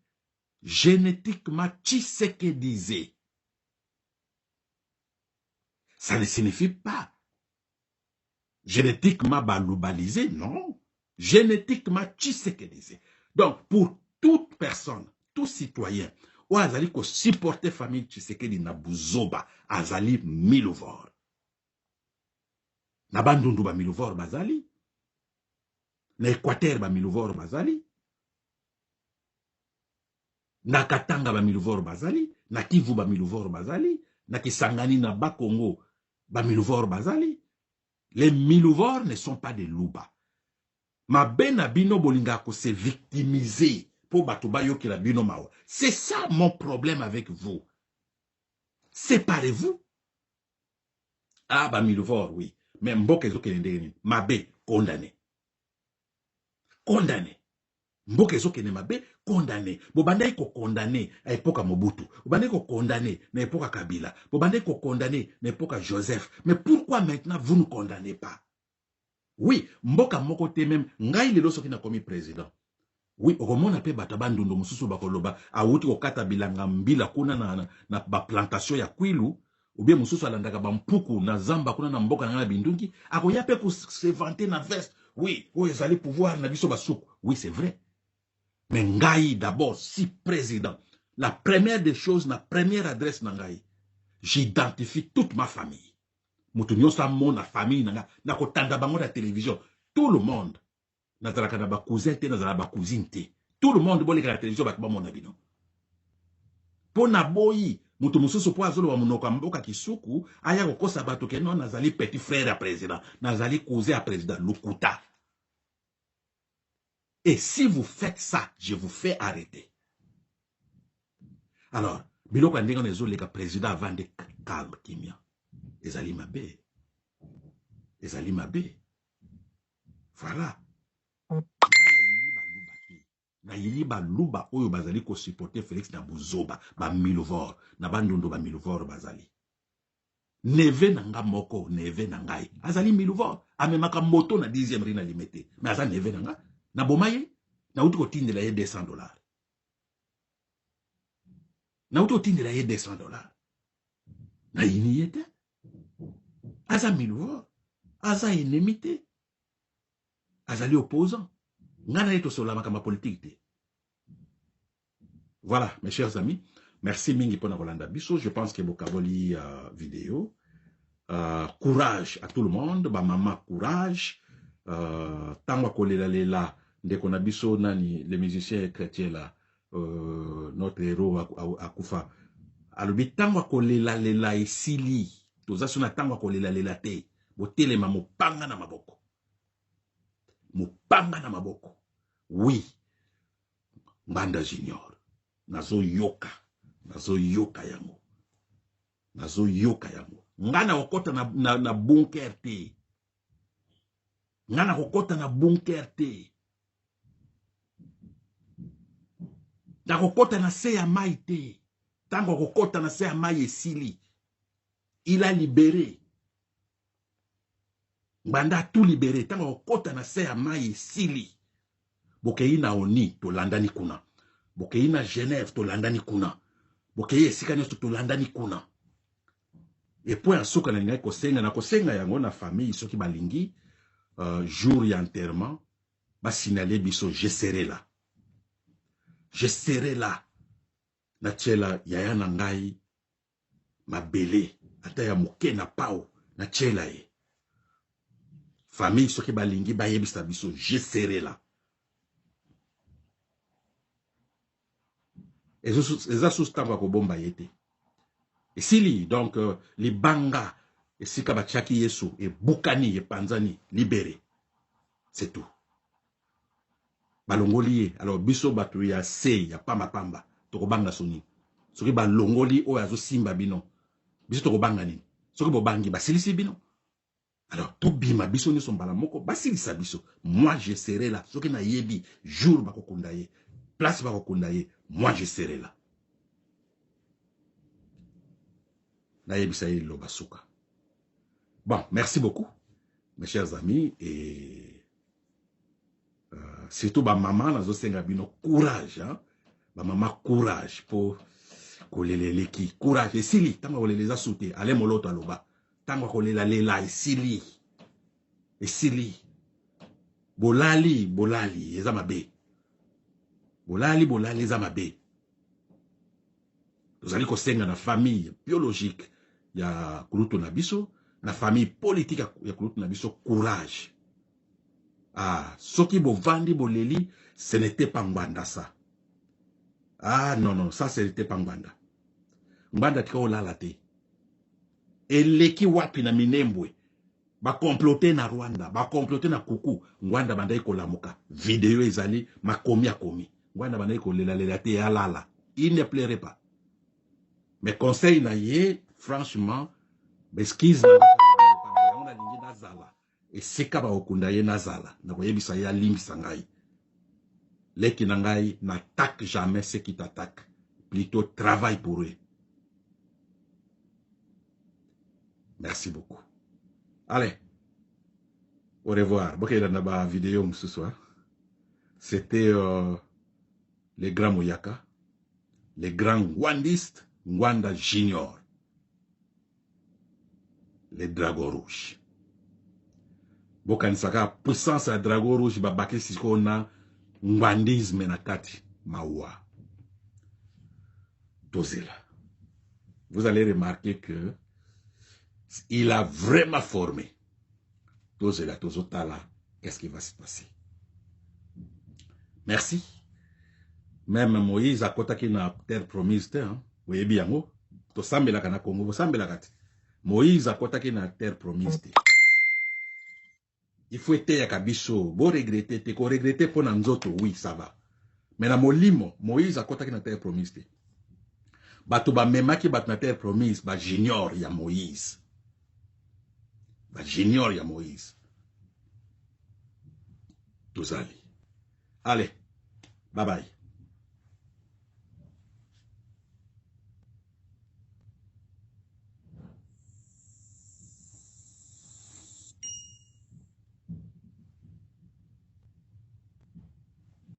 génétiquement tshisekedisés. Ça ne signifie pas génétiquement baloubalisés, non. Génétiquement tshisekedisés. Donc pour toute personne, tout citoyen, ou azali ko supporter famille Tshisekedi na buzoba, azali Milouvor. Na bandundu ba Milouvor bazali. Na Équateur ba Milouvor bazali. Na Katanga ba Milouvor bazali. Na Kivu ba Milouvor bazali. Na Kisangani na Bakongo ba Milouvor bazali. Les Milouvor ne sont pas des louba. Ma bena bino bolinga ko se victimiser. C'est ça mon problème avec vous. Séparez-vous. Ah, bah, Milouvor, oui. Mais Mboke Zokenende, Mabe, condamné. Condamné. Mboke Zokene Mabe, condamné. Bobandai ko condamné à l'époque à Mobutu. Bobandai ko condamné à l'époque à Kabila. Bobandai ko condamné à l'époque à Joseph. Mais pourquoi maintenant vous ne condamnez pas? Oui, Mboka Mokote même, Ngai Lelo Soki n'a commis président. Oui, okomona pe batabandundu mususu bakoloba awuti kokata bilanga mbila kuna na plantation ya kwilu ou bien mususu alandaka bampuku na zamba kuna na mboka na bindungi akoya pe ko se vanter na veste. Oui, vous allez pouvoir na biso basuku. Oui, c'est vrai. Mais ngai d'abord si président, la première des choses, la première adresse na ngai, j'identifie toute ma famille. Mutu nyosa mona famille na kotanda bango na télévision, tout le monde. Tout le monde boleka la télévision bakba mon abino. Pona boyi, mutu mususu po azolo wa munoko mboka kisuku, aya kokosa bato ke non nazali petit frère à président, nazali cousin à président Lukuta. Et si vous faites ça, je vous fais arrêter. Alors, biloko ndenge on ezo leka président avant de calme kimia. Ezali mabe. Ezali mabe. Voilà. Na yili ba luba oyo bazali ko supporter Félix na Buzoba ba Milovor na bandondo ba Milovor bazali. Neve nanga moko, neve nangai. Azali Milovor, amemaka moto na 10e rina limité. Mais aza neve nanga na bomaye na uti ko tindela ye $200. Na uti ko tindela ye $200. Na yini yete. Aza Milovor, aza enemité. Azali opposant. Voilà, mes chers amis. Merci mingi pour Rolanda Bisso. Je pense que Bokaboli vidéo. Courage à tout le monde. Ba maman, courage. Tangwa kolela lela. Dès qu'on a Bisso, nani, les musiciens chrétiens là, notre héros Akufa. Alubi tangwa kolela lela esili. Toza suna tangwa kolela lela te. Botele mamo panga na maboko. Mupanga na maboko. Oui. Mbanda Junior. Nazo yoka yango. Nazo yoka yango. Ngana okota na bunker te. Ngana okota na bunker te. Na okota na se ya mai te. Tango okota na se ya mai esili. Il a libéré. Mbanda tout libéré. Tango okota na se ya mai esili. Bokei na Oni to landani kuna. Bokei na Genève to landani kuna. Bokei esika nyoso to landani kuna. Et puis en soka na ngai kosenga yango na famille soki balingi jour ya enterrement ba signaler biso je serai là. Je serai là. Na tchela yaya na ngai mabele ata ya moke na pao na tchela e. Famille soki balingi ba yebisa biso je serai là. Et ça sous-tamba ko bomba yete. Et si donc les banga et si kabachaki yesu et bukani et panzani libéré. C'est tout. Balongoli alors biso batu ya se ya pamba toko banga soni. Soki balongoli o azo simba bino. Biso toko banga ni. Soki bo bangi basilisi bino. Alors tout bima biso ni son balamoko basilisa biso. Moi je serai là. Soki na yebi jour bako kundaye. Place bako kundaye. Moi je serai là. Bon, merci beaucoup, mes chers amis, et surtout ma maman, nazo senga bino courage, hein, ma maman courage pour kolele qui courage et sili, tango kolele za sauter, allez moloto aloba, tango kolela lela et sili, bolali, ezamabe, bolali ezamabe. Vous allez kosenga na famille biologique ya kulutu na biso, na famille politique ya kulutu na biso courage. Ah, soki bovandi boleli, ce n'était pas Ngwanda ça. Ah non, ça ce n'était pas Ngwanda. Ngwanda tika olala te. Eleki wapi na Minembwe. Ba comploter na Rwanda, ba comploter na Kuku. Ngwanda bandai kolamuka. Vidéo ezali makomi akomi. Ngwanda bandai kolela te alala. Il ne plairait pas. Mais conseil na ye, franchement, beskiz na lingi nazala. Et seka ba okunda ye nazala. Na koyebisa ya limbisa ngai. Leki na ngai n'attaque jamais ceux qui t'attaquent. Plutôt travaille pour eux. Merci beaucoup. Allez. Au revoir. Bon, il y a une vidéo ce soir. C'était les grands Moyaka, les grands Ngwandistes, Ngwanda Junior, les dragons rouges. Bokanisaka, puissance à dragon rouge, babaki sikona, Ngwandisme na kati, mawa. Tozela. Vous allez remarquer que il a vraiment formé. Tozela, tozotala, qu'est-ce qui va se passer? Merci. Même Moïse a kotaki na terre promise, hein? Vous voyez bien, to sambela kana Congo, vous sambela kati. Moïse a kotaki na terre promise. Il faut être ya kabiso, bo regretter, te ko regretter pour nzoto, oui, ça va. Mais na molimo, Moïse a kotaki na terre promise. bato ba memaki bato na terre promise ba junior ya Moïse. Ba junior ya Moïse. Tozali. Allez, bye bye.